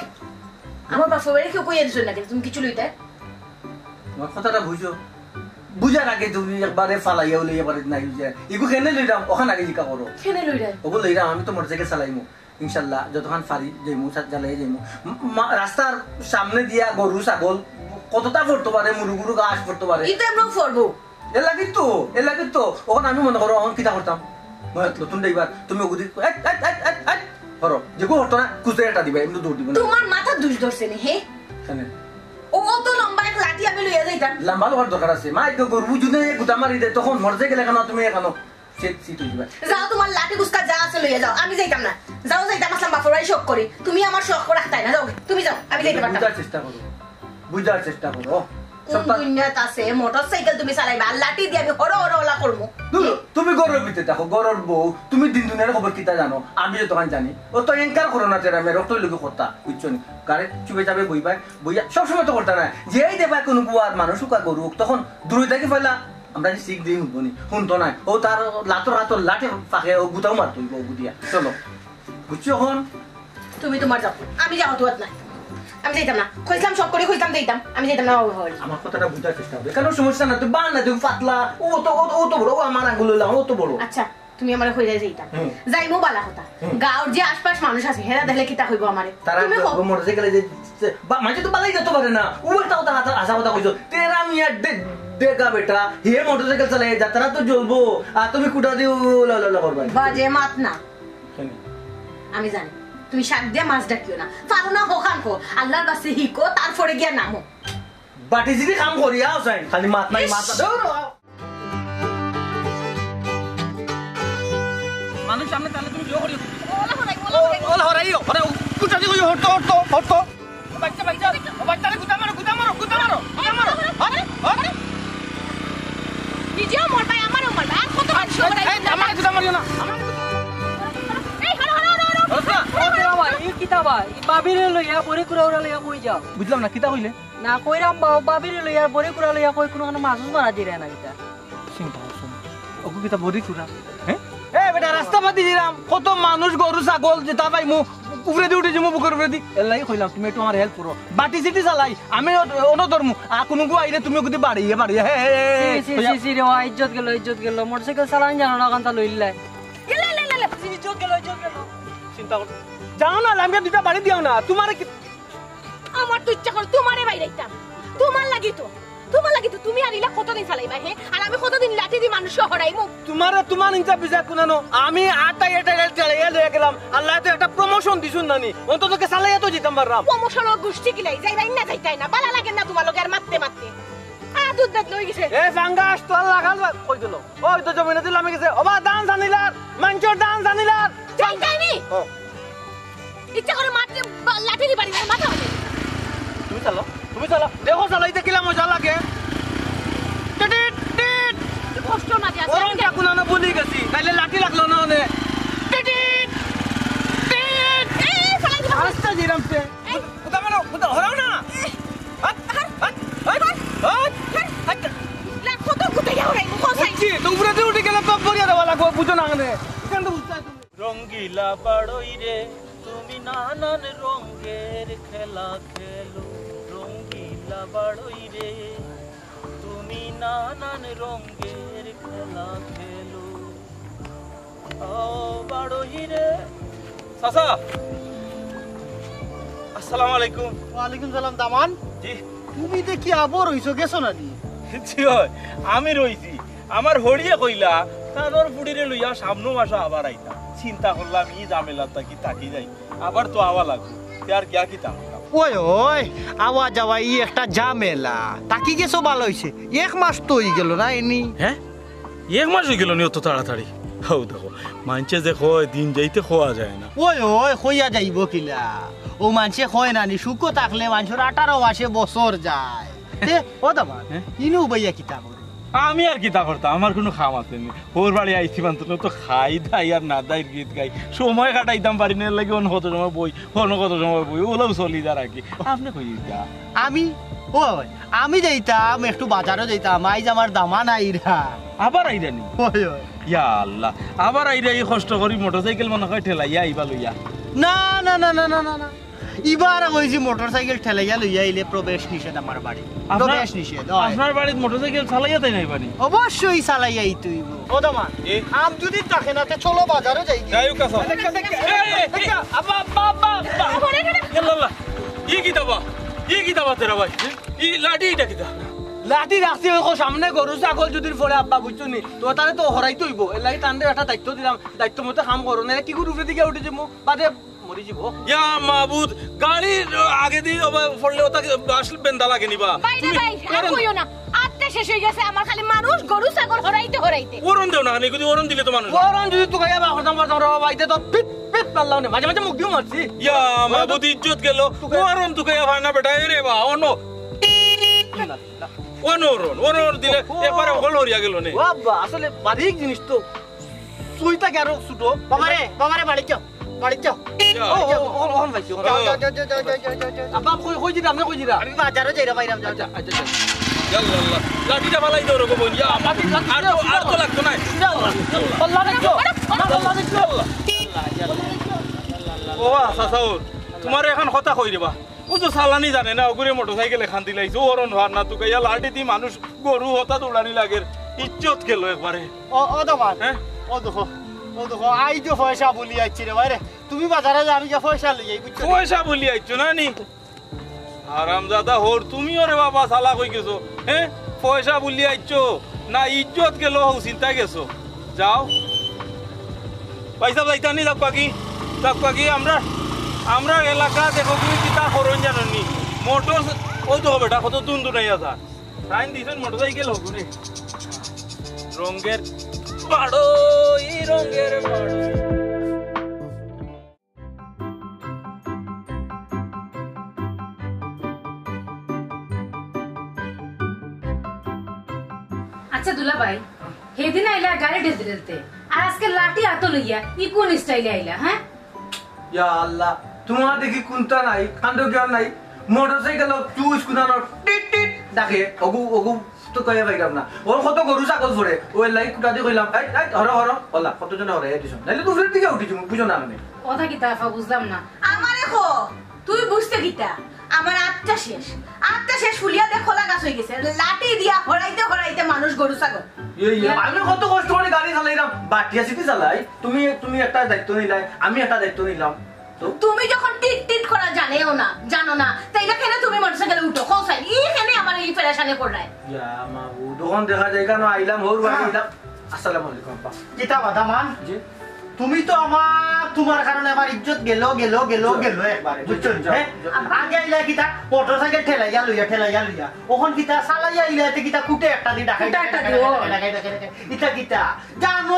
আমার বাপা বাড়ি কেউ কইয়া দিছো না তুমি কিছু লইতে তোমার কথাটা বুঝো বুঝার আগে তুমি একবারে ফালাইয়া লইয়া পারে নাই বুঝা এগু কেনে লইলাম ওখানে আগে জিকা করো কেনে লইরা ওগুলো লইলাম আমি তো মোটরসাইকেল চালাইমু ইনশাল্লাহ যতক্ষণ পারি যাইমু জ্বালাই যাইমু রাস্তার সামনে দিয়া গরু ছাগল কতটা পড়তে পারে মুরুগুরু গাছ পড়তে পারে এটা আমরা ফরবো এ লাগে তো ওখানে আমি মনে করো এখন কিতা করতাম নতুন ড্রাইভার তুমি ওগুদি করো যেগু হতো না কুচে এটা দিবা এমনি দৌড় দিব তোমার মাথা দুষ ধরছে নি হে ও তো লম্বা এক লাঠি আমি লইয়া যাইতাম লম্বা লোহার দরকার আছে মা একটু গরু যদি গুতা মারি দেয় তখন মরতে গেলে কেন তুমি এখানো সিট হইবা যাও তোমার লাঠি গুস্কা যা আছে লইয়া যাও আমি যাইতাম না যাইতাম আসলাম বাপর বাড়ি শখ করি তুমি আমার শখ রাখতাই না যাও তুমি যাও আমি যাইতে পারতাম বুঝার চেষ্টা করো কোন দুনিয়াত আছে মোটরসাইকেল তুমি চালাইবা আর লাঠি দিয়ে আমি হর ওলা করবো তুমি গরুর ভিতরে দেখো গরুর বউ তুমি দিন দুনিয়ার খবর কিতা জানো আমি তখন জানি ও তো এনকার করো না তেরা মেয়ে রক্ত লোক কথা বুঝছো নি গাড়ি চুপে যাবে বইবা বইয়া সবসময় তো করতে না যেই দেবা কোনো বুয়ার মানুষ উকা গরু তখন দূরে থেকে ফেলা আমরা শিখ দিই শুনবো নি শুনতো না ও তার লাতর লাঠি ফাঁকে ও গুতাও মারতো ও গুদিয়া চলো বুঝছো এখন তুমি তোমার যাও আমি যাও তো নাই আমি যাইতাম না কইলাম সব করে কইতাম দিতাম আমি যাইতাম না আমার কথাটা বুঝার চেষ্টা করবে কেন সমস্যা না তুই বান না তুই পাতলা ও তো বড় ও আমার আঙ্গুল লাম ও তো বড় আচ্ছা তুমি আমার কই যাইতাম যাইমু বালা কথা গাঁওর যে আশপাশ মানুষ আছে হেরা দেখলে কিতা হইব আমারে তুমি মোটরসাইকেলে যে মাঝে তো বালাই যেতে পারে না ও একটা কথা আশা কথা কইছো তেরা মিয়া দেখা বেটা হে মোটরসাইকেল চালায় যাত্রা তো জ্বলবো আর তুমি কুটা দিও লা করবা বাজে মাত না আমি জানি তুমি শাক দিয়ে মাছ ডাকিও না পারো না হোকান কো আল্লাহর কাছে হিকো তারপরে গিয়া নামো বাটি যদি কাম করিয়া আছেন খালি মাত নাই মাত মানুষ সামনে তাহলে তুমি জোর করিও ওলা হরাইও আরে কুটা দি কই হটতো বাচ্চারে গুতা মারো আরে নিজেও মরবা আমারও মরবা আর কত মানুষ আমারে গুতা মারিও না বুঝলাম না কিতা হইলে না কইরাম বাবিরে লইয়া বড়ি কুড়া লইয়া কই কোনো মাছ মারা দিরে না কিতা চিন্তা করছো ওকে কিতা বড়ি কুড়া হ্যাঁ এ বেটা রাস্তা পাতি দিলাম কত মানুষ গরু ছাগল যেটা পাই মু উপরে দিয়ে উঠেছি মু বুকের উপরে দি এলাই কইলাম তুমি একটু আমার হেল্প করো বাটি সিটি চালাই আমি অন্য ধর্ম আর কোনো গু আইলে তুমি ওকে বাড়িয়ে হে সি রে ইজ্জত গেল মোটরসাইকেল চালান জানো না কান্তা লইলাই ইজ্জত গেল চিন্তা কর যাও না লামিয়া দুটা বাড়ি দিও না তোমার কি আমার তো ইচ্ছা করে তোমারে বাইরাইতাম তোমার লাগি তো তুমি আর ইলা কতদিন চালাইবা হে আর আমি কতদিন লাঠি দি মানুষ হরাইমু তোমার ইনটা বিজা কোনানো আমি এটা চালাইয়া লয়ে গেলাম আল্লাহ তো একটা প্রমোশন দিছুন নানি অন্ততকে চালাইয়া তো জিতাম পারলাম প্রমোশন ও গুষ্টি কিলাই যাইরাই না যাইতাই না বালা লাগে না তোমার লগে আর মারতে দুধ দাঁত লই গেছে এ ফাঙ্গাস তো লাগাল কই দিল ওই তো জমিনে দিলাম গেছে ওবা দান জানিলার মাংসর দান জানিলার যাইতাইনি ইচ্ছা করে মারতে লাঠি দি বাড়ি মাথা হলে তুমি চালাও দেখো চালাইতে কিলা মজা লাগে কষ্ট না দিয়া ওরম কাকুনা না বলি গেছি তাইলে লাঠি লাগলো না ওনে আস্তে জিরাম পে কুতা মারো কুতা হরাও না রঙ্গিলা বাড়ই রে তুমি নানান রঙের খেলা খেলো রঙ্গিলা বাড়ই রে তুমি নানান রঙের খেলা খেলো ও বাড়ই রে চাচা আসসালামু আলাইকুম ওয়ালাইকুম সালাম দামান জি তুমি দেখি আবর হইছো গেছো না নি জি হয় আমি রইছি আমার হড়িয়ে কইলা তানোর ফুড়িরে লইয়া সামনো মাসে আবার আইতা চিন্তা করলাম ই ঝামেলা তাকি যাই আবার তো আওয়া লাগবে আর গিয়া কি তা ওই ওই আওয়া যাওয়া ই একটা ঝামেলা তাকি গেছো ভালো হইছে 1 মাস তো হই গেল না এনি হ্যাঁ 1 মাস হয়ে গেল নি অত তাড়াতাড়ি হাউ দেখো মানছে যে কয় দিন যাইতে খোয়া যায় না ওই ওই কইয়া যাইব কিলা ও মানছে কয় নানি সুখ থাকলে মানুষের 18 মাসে বছর যায় তে ও দামা ইনু বইয়া কিতা করে আমি আর কি তা করতাম আমার কোনো খাম আছে নি ওর বাড়ি আইছি বান্ত তো খাই দাই আর না দাই গীত গাই সময় কাটাইতাম পারি না লাগে অন্য কত সময় বই অন্য কত সময় বই ওলাও চলি যা রাখি আপনি কই যা আমি ওই আমি যাইতাম একটু বাজারও যাইতাম আইজ আমার দামা নাই রা আবার আইরানি ওই ওই ইয়া আল্লাহ আবার আইরা এই কষ্ট করি মোটরসাইকেল মনে হয় ঠেলাইয়া আইবা লইয়া না না না না না না না ইবার কইছি মোটরসাইকেল ঠেলাইয়া লইয়া আইলে প্রবেশ নিষেধ আমার বাড়ি প্রবেশ নিষেধ আপনার বাড়িতে মোটরসাইকেল চালাইয়া তাই নাই পানি অবশ্যই চালাইয়াই তুই ও দামা আম যদি থাকে না তে চলো বাজারে যাই যাইও কাছে আবা বাবা আল্লাহ ই কি দাবা তেরা ভাই ই লাঠি এটা কিটা লাঠি রাখছি ওই সামনে গরু ছাগল যদি পড়ে আব্বা বুঝছো নি তো তাহলে তো হরাইতে হইব এর লাগে টানতে একটা দায়িত্ব দিলাম দায়িত্ব মতো কাম করো না কি করে উপরে দিকে উঠে যাবো বাদে মরি যাব ইয়া মাবুদ গাড়ি আগে দিয়ে পড়লে ওটা আসলে বেন্দা লাগে নিবা বাইরে ভাই আর কইও না আত্মা শেষ হয়ে গেছে আমার খালি মানুষ গরু ছাগল হরাইতে ওরন দেও না যদি ওরন দিলে তো মানুষ ওরন যদি তো গায়া বা খতম করতাম রে বাইতে তো পিট পিট পাল্লাও না মাঝে মাঝে মুখ দিও মারছি ইয়া মাবুদ ইজ্জত গেল ওরন তো গায়া ভাই না বেটা রে বা অনো ওনর দিলে একবারে হল হরিয়া গেল নে বাবা আসলে বারিক জিনিস তো সুইটা কেন ছুটো বাবারে বাড়ি যাও ওহন ভাইছি আব্বা কই দিরা আপনি কই দিরা আমি বাজারে যাইরা বাইরাম যাও আচ্ছা আল্লাহ লাঠিটা ফালাই দাও রকম ইয়া আর তো লাগতো না আল্লাহ দেখো আল্লাহ দেখো ও সাসাও তোমার এখন কথা কই দিবা ও তো সালানি জানে না ওগুরে মোটরসাইকেল এখান দিলাইছো ওরন হার না তুকে ইয়া লাঠি দি মানুষ গরু হতা দৌড়ানি লাগে ইজ্জত গেল একবারে ও দামান হ্যাঁ ও দেখো আই যে পয়সা বলি আইছি রে ভাইরে তুমি বাজারে যা আমি যে পয়সা লই আই বুঝছো পয়সা বলি আইছো না নি হারামজাদা হোর তুমিও রে বাবা সালা কই গেছো হ্যাঁ পয়সা বলি আইছো না ইজ্জত গেল হও চিন্তা গেছো যাও পয়সা যাইতানি যাক কি আমরা এলাকা দেখো তুমি কিতা করন জানি মোটর ওই তো বেটা কত দুন নাই আছে টাইম দিছেন মোটরসাইকেল হোক রে রঙের বাড়ো ই রঙের বাড়ো আচ্ছা দুলা ভাই সেদিন আইলা গাড়ি ঢেলতে আর আজকে লাঠি হাতে লইয়া ই কোন স্টাইলে আইলা হ্যাঁ ইয়া আল্লাহ তোমার দেখি কোনটা নাই কান্দ জ্ঞান নাই মোটরসাইকেল চুজ কুদানো টিট টিট ডাকে ওগু তো কয়ে পাইলাম না ওর কত গরু ছাগল পড়ে ওই লাইক কুটা দিয়ে কইলাম এই হর হলা কতজনে হরে দিছ নাইলে তো ফ্রেন্ড দিকে উঠিছ বুঝো না মানে কথা কি তাফা বুঝলাম না আমারে কো তুই বুঝতে কিটা আমার আত্মা শেষ ফুলিয়া দেখো লাগাছ হয়ে গেছে লাঠি দিয়া হরাইতে মানুষ গরু ছাগল আমি কত কষ্ট করে গাড়ি চালাইলাম বাটিয়া সিটি চালাই তুমি একটা দায়িত্ব নিলাই আমি একটা দায়িত্ব নিলাম তুমি যখন টিট করা জানো না তাইলে কেন তুমি মোটরসাইকেলে উঠো কোসাই এইখানে আমার এই ফেরাশানে পড়ায় ইয়া মাবু দোকান দেখা যায় কেন আইলাম হোর বাড়ি আইলাম আসসালামু আলাইকুম আপা কিতা বাদা মান জি তুমি তো তোমার কারণে আমার ইজ্জত গেল একবারে বুঝছো আগে আইলা কিতা মোটরসাইকেল ঠেলাইয়া লইয়া ওখন কিতা চালাইয়া আইলাতে কিতা কুটে একটা দি ডাকাই ইতা কিতা জানো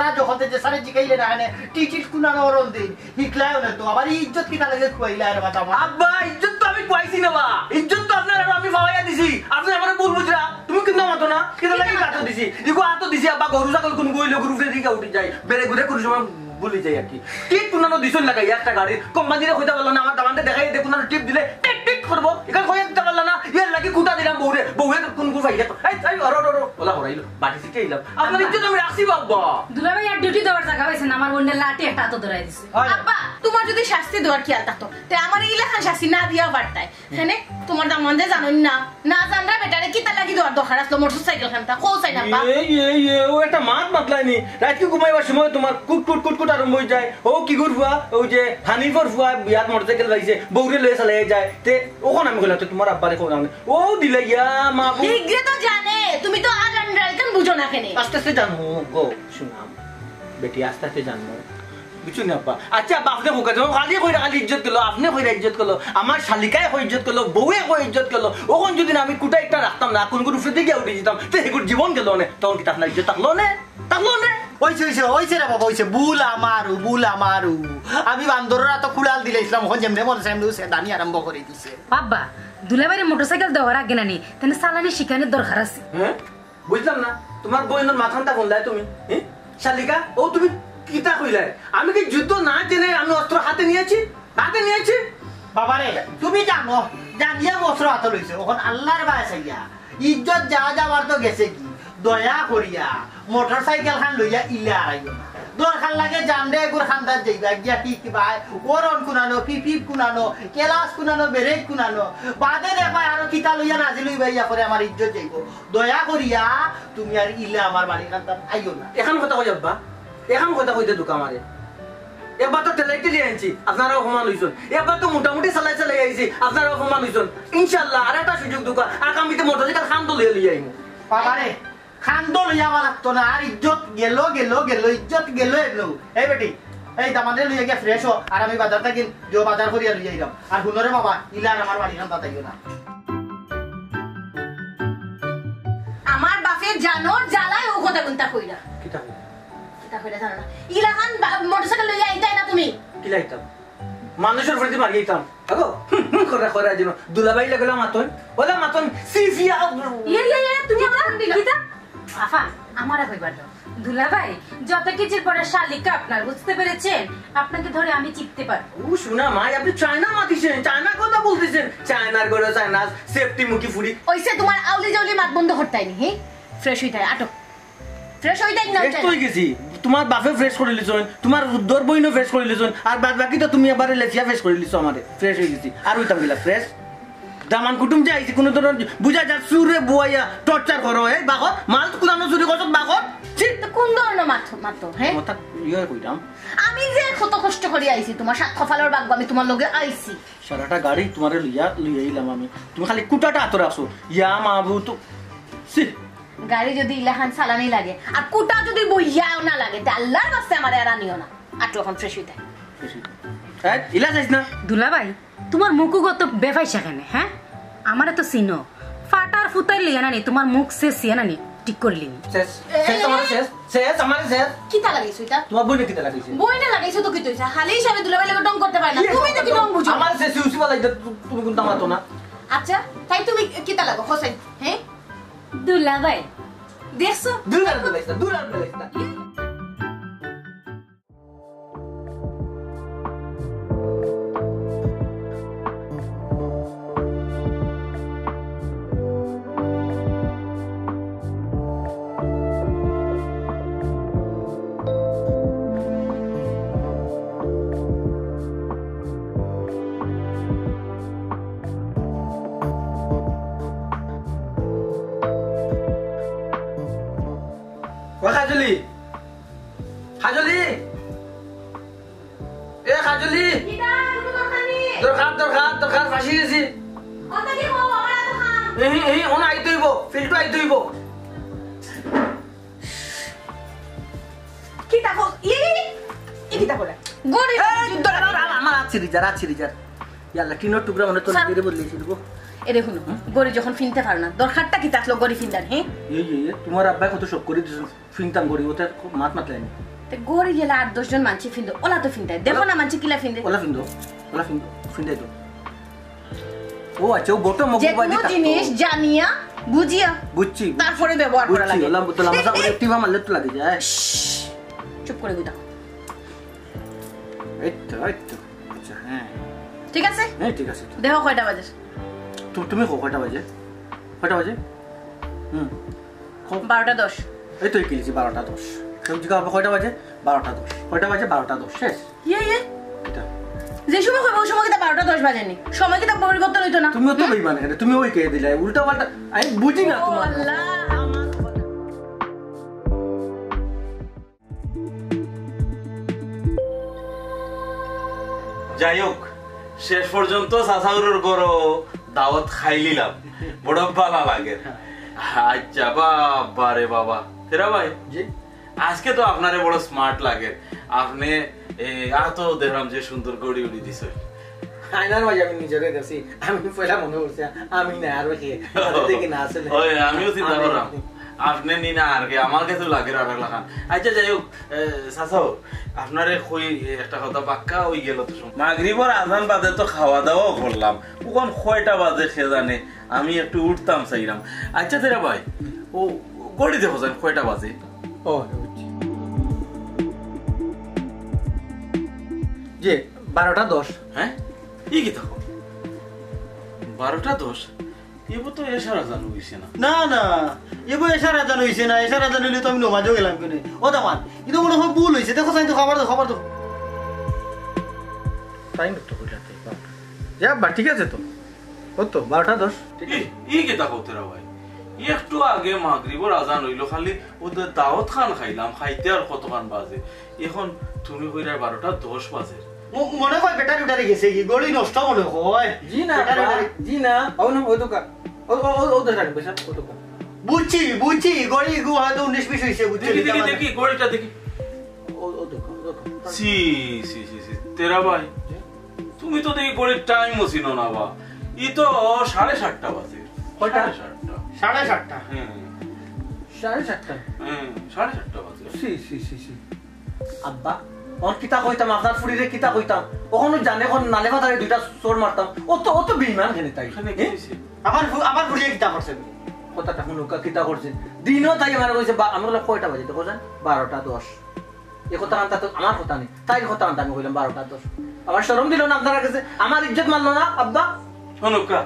না যখন যে সারে জিগাইলে না এনে টিকিট কুনানো অরন দিন হিকলায়ও না তো আবার ইজ্জত কিতা লাগে খুয়াইলা আর বাতা আব্বা ইজ্জত তো আমি কইছি না বা ইজ্জত তো আপনার আমি ফাওয়াইয়া দিছি আপনি আমারে বল বুঝরা তুমি কিন্তু মাতো না কিতা লাগি কাটো দিছি ইগো আতো দিছি আব্বা গরু ছাগল কোন গইলো গরু ফেরি কা উঠি যায় বেরে ঘুরে কোন সময় বলি যাই আর কি টিপ পুনানো দিছন লাগাই একটা গাড়ি কোম্পানিরে কইতা বললা না আমার দামানতে দেখাই দে কোন টিপ দিলে টিপ টিপ করব এখান কইয়া দিতে বললা না এর লাগি কুটা দিলাম বউরে কোন গু ফাইলে এই ওলা হরাইলো বাটি সিটে আইলাম আপনার ইজ্জত আমি রাখছি বাবা দুলা ভাই আর ডিউটি দেওয়ার জায়গা হইছে না আমার বোনের লাঠি একটা হাতে ধরাই দিছে আব্বা তোমার যদি শাস্তি দেওয়ার খেয়াল থাকতো তে আমার এই লেখা শাস্তি না দিয়া পারতাই এখানে তোমার দামন্দে জানোই না জানরা বেটারে কিতা লাগি দেওয়ার দরকার আসলো মোটরসাইকেল খানটা কোসাই না বা ও একটা মাত মাতলাইনি রাত কি ঘুমাইবার সময় তোমার কুট আরম্ভ হয়ে যায় ও কি ফুয়া ওই যে হানিফর ফুয়া বিয়াত মোটরসাইকেল পাইছে বউরে লয়ে চালাই যায় তে ওখন আমি কইলাম তোমার আব্বারে কোন ও দিলে ইয়া মা ঠিকরে তো জানে তুমি তো আজ রাইকান বুঝো না কেন আস্তে আস্তে জানবো গো শুনাম বেটি আস্তে আস্তে জানবো বুঝছো না আব্বা আচ্ছা আব্বা আপনি বোকা যাও খালি কইরা খালি ইজ্জত করলো আপনি কইরা ইজ্জত করলো আমার শালিকায় কই ইজ্জত করলো বউয়ে কই ইজ্জত করলো ওখন যদি আমি কুটা একটা রাখতাম না কোন কোন উফরে দিকে উঠে যেতাম তো হেগুর জীবন গেল না তখন কি তাহলে ইজ্জত থাকলো না ওইছে রে বাবা ওইছে বুল আমারু আমি বান্দররা তো কুড়াল দিলে ইসলাম ওখান যেমনে মনে সামনে দানি আরম্ভ করে দিছে বাবা দুলাবাড়ি মোটরসাইকেল দেওয়ার আগে নানি তাহলে চালানি শিখানোর দরকার আছে হ্যাঁ বুঝলাম না তোমার বইনের মাথানটা বললাই তুমি শালিকা ও তুমি কিতা কইলাই আমি কি যুদ্ধ না জেনে আমি অস্ত্র হাতে নিয়েছি বাবারে তুমি জানিয়া বস্ত্র হাতে লইছে ওখান আল্লাহর বাসাইয়া ইজ্জত যা যাওয়ার তো গেছে কি দয়া করিয়া মোটরসাইকেল খান লইয়া ইলে আড়াইও না দরকার লাগে জানলে এগুর খান্দার যাইবা গিয়া কি কিবা ওরন কুনানো পিপিপ কুনানো কেলাস কুনানো বেরেক কুনানো বাদে দেখবা আরো কিতা লইয়া নাজি লইবা ইয়া করে আমার ইজ্জত যাইব দয়া করিয়া তুমি আর ইলে আমার বাড়ি খান্দার আইও না এখন কথা কই আব্বা এখন কথা কইতে দুকা মারে এবার তো টেলাইতে দিয়ে আনছি আপনারাও সমান হইছেন এবার তো মোটামুটি চালাই আইছি আপনারাও সমান হইছেন ইনশাআল্লাহ আর একটা সুযোগ দুকা আগামীতে মোটরসাইকেল খান তো লইয়া আইমু বাবারে খান্দ লইয়া লাগতো না আর ইজ্জত গেল ইজ্জত গেল এলো এই বেটি এই দামানে লইয়া গিয়া ফ্রেশ হো আর আমি বাজার থেকে বাজার করিয়া লইয়া যাম আর হুনরে বাবা ইলার আমার বাড়ি খান তাইও না আমার বাপের জানোর জ্বালায় ও কথা কোনটা কইরা কিতা কইরা জানো না ইলাহান মোটরসাইকেল লইয়া আইতাই না তুমি কি লাইতাম মানুষের প্রতি মারি আইতাম আগো করে যেন দুলাবাই লাগলা মাতন ওলা মাতন সিফিয়া তুমি আমার কিতা আফা আমারে কইবার দাও দুলাভাই যত কিছুর পরে শালিকা আপনার বুঝতে পেরেছেন আপনাকে ধরে আমি চিপতে পারবো ও শোনা মা আপনি চায়না মাতিছেন চায়না কথা বলতেছেন চায়নার গড়ে চায়না সেফটি মুখি ফুড়ি ওইসে তোমার আউলি জাউলি মাত বন্ধ করতাই নি ফ্রেশ হইতাই আটো ফ্রেশ হইতাই না ফ্রেশ হই গেছি তোমার বাপে ফ্রেশ করে লিছন তোমার দর বইনো ফ্রেশ করে লিছন আর বাদ বাকি তো তুমি এবারে লেফিয়া ফ্রেশ করে লিছো আমারে ফ্রেশ হই গেছি আর হইতাম গিলা ফ্রেশ দামান কুটুম যে আইছি কোন ধরনের বুঝা যা সুরে বুয়াইয়া টর্চার করো এই বাগত মাল কুদানো চুরি করছত বাগত তো কোন ধরনের মাতো হ্যাঁ কথা ইয়ে কইতাম আমি যে কত কষ্ট করে আইছি তোমার সাত কপালের বাগ আমি তোমার লগে আইছি সারাটা গাড়ি তোমারে লইয়া আইলাম আমি তুমি খালি কুটাটা আতর আসো ইয়া মাবু তো সি গাড়ি যদি ইলাহান চালানি লাগে আর কুটা যদি বইয়াও না লাগে তে আল্লাহর বাস্তে আমারে আর আনিও না আটো এখন ফ্রেশ হইতাই হ্যাঁ ইলা যাইস না দুলাভাই তোমার মুখগত বেফাইসা কেন হ্যাঁ আমারে তো চিনো ফাটার ফুটাই লিয়া নানি তোমার মুখ শেষ সিয়া নানি ঠিক করলি শেষ আমারে শেষ কিতা লাগাইছো এটা তোমার বইনে কিতা লাগাইছে বইনা লাগাইছো তো কি তইছা হালি হিসাবে দুলাভাই লাগে ডং করতে পারে না তুমি তো কি ডং বুঝো আমার শেষ ইউসি বলাই তুমি কোন তামাতো না আচ্ছা তাই তুমি কিতা লাগো হোসেন হ্যাঁ দুলাভাই দেখছো দূরার বেলাইছে হাজলি এ হাজলি দরকার ফাঁসি গেছি ওনা আইতে হইব ফিল্টু আইতে হইব কিতা কো কিতা করে গড়ি আমার আছে রিজার ইয়াল্লা টিনোর টুকরা মনে তোর দিয়ে বদলেছি দিব এরে হুনো গড়ি যখন ফিনতে পারো না দরকারটা কি তাকলো গড়ি ফিনদার হ্যাঁ তোমার আব্বাই কত শোক করে দিছ ফিনতাম গড়ি ওতে মাত লাইনি তে গড়ি গেলা 8-10 জন মানছি ফিন্দো ওলা তো ফিনতাই দেখো না মানছি কিলা ফিন্দে ওলা ফিন্দাই তো ও আচ্ছা ও বটো মগু যে কোনো জিনিস জানিয়া বুঝিয়া বুঝছি তারপরে ব্যবহার করা লাগে ওলা তো লামসা করে একটিভা মারলে তো লাগে যায় চুপ করে বুঝা এই তো আচ্ছা হ্যাঁ ঠিক আছে ঠিক আছে দেখো কয়টা বাজে তুমি কয়টা বাজে 12:10 এই তো কি লিছি 12:10 সবজি খাওয়া কয়টা বাজে 12:10 কয়টা বাজে 12:10 শেষ এটা যে সময় কইবো সময় কিটা 12:10 বাজেনি সময় কিটা পরিবর্তন হইতো না তুমিও তো বেইমান কেন তুমি ওই কে দিলা উল্টা পাল্টা আমি বুঝি না তোমার আল্লাহ যাই হোক শেষ পর্যন্ত চাচাউরের গরো দাওয়াত খাইলিলাম বড় ভালো লাগে আচ্ছা বাবা রে বাবা তেরা ভাই জি আজকে তো আপনারে বড় স্মার্ট লাগে আপনি এত দেখলাম যে সুন্দর গড়ি উড়ি দিছে আয়নার মাঝে আমি নিজেরে দেখছি আমি পয়লা মনে করছি আমি না আর কি দেখি না আসলে ওই আমিও চিন্তা করলাম আপনি নি না আর কি আমার কাছে লাগে আর লাগান আচ্ছা যাই হোক সাসাও আপনারে কই একটা কথা পাক্কা হই গেল তো মাগরিবর আজান বাদে তো খাওয়া দাওয়াও করলাম কোন কয়টা বাজে সে জানে আমি একটু উঠতাম চাইলাম আচ্ছা তেরা ভাই ও গড়ি দেখো জান কয়টা বাজে ও জি 12:10 হ্যাঁ ই কি থাকো 12:10 এবার তো এসার আজান হইছে না না না এবার এসার আজান হইছে না এসার আজান হইলে তো আমি নমাজও গেলাম কেন ও দামান কিন্তু মনে হয় ভুল হইছে দেখো চাই তো খবর তো টাইম তো কইলাতে যা বা ঠিক আছে তো কত 12:10 ই কি থাকো তেরা ভাই একটু আগে মাগরিবর আজান হইলো খালি ওদের দাওয়াত খান খাইলাম খাইতে আর কতক্ষণ বাজে এখন তুমি কইরা 12:10 বাজে মনে হয় ব্যাটারি উঠারে গেছে কি গড়ি নষ্ট মনে হয় জি না জি না ও না ও তো ও তো রাখবে সব কত বুঝছি গড়ি গু হয়তো 19-20 হইছে বুঝছি দেখি গড়িটা দেখি ও তো সি তেরা ভাই তুমি তো দেখি গড়ির টাইম ছিল না বা ই তো 7:30 বাজে কয়টা 7:30 হ্যাঁ 7:30 হ্যাঁ 7:30 বাজে সি আব্বা ওর কিতা কইতাম আপনার ফুড়িরে কিতা কইতাম ওখানে জানে কোন নালে ফাতারে দুইটা চোর মারতাম ও তো বিমান খেলে তাই এখানে কি হইছে আবার ঘুরিয়ে কিতা করছে কথাটা শুনুকা কিতা করছে দিনও তাই আমার কইছে আমরা বলে কয়টা বাজে তো কোজান 12:10 এই কথা আনতা তো আমার কথা নেই তাই কথা আনতা আমি কইলাম 12:10 আমার শরম দিল না আপনার কাছে আমার ইজ্জত মানলো না আব্বা অনুকা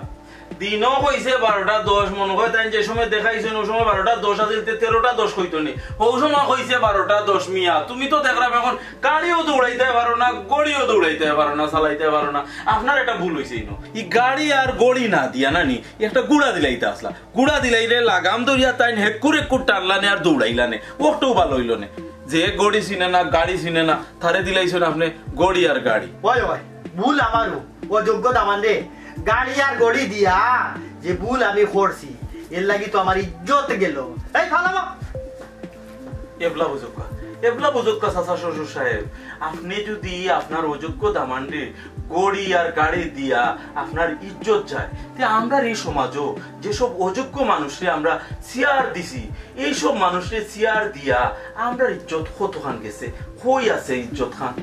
দিনও কইছে 12:10 মনে হয় তাই যে সময় দেখাইছেন ওই সময় 12:10 আছে 13:10 কইতো নি ওই সময় কইছে 12:10 মিয়া তুমি তো দেখলাম এখন গাড়িও দৌড়াইতে পারো না গড়িও দৌড়াইতে পারো না চালাইতে পারো না আপনার এটা ভুল হইছে ইনো ই গাড়ি আর গড়ি না দিয়া না নি একটা গুড়া দিলাইতে আসলা গুড়া দিলাইলে লাগাম দরিয়া তাই হেকুর টানলানে আর দৌড়াইলানে ওটাও ভালো হইলো না যে গড়ি চিনে না গাড়ি চিনে না তারে দিলাইছেন আপনি গড়ি আর গাড়ি ওই ভুল আমারও ও যোগ্যতা মান রে গাড়ি আর গড়ি দিয়া যে ভুল আমি করছি এর লাগি তো আমার ইজ্জত গেল এই ফালামা এবলা বুঝুক চাচা শ্বশুর সাহেব আপনি যদি আপনার অযোগ্য দামান্ডে গড়ি আর গাড়ি দিয়া আপনার ইজ্জত যায় তে আমরা এই সমাজও যেসব অযোগ্য মানুষরে আমরা চেয়ার দিছি এইসব মানুষরে চেয়ার দিয়া আমরা ইজ্জত কতখান গেছে কই আছে ইজ্জত খান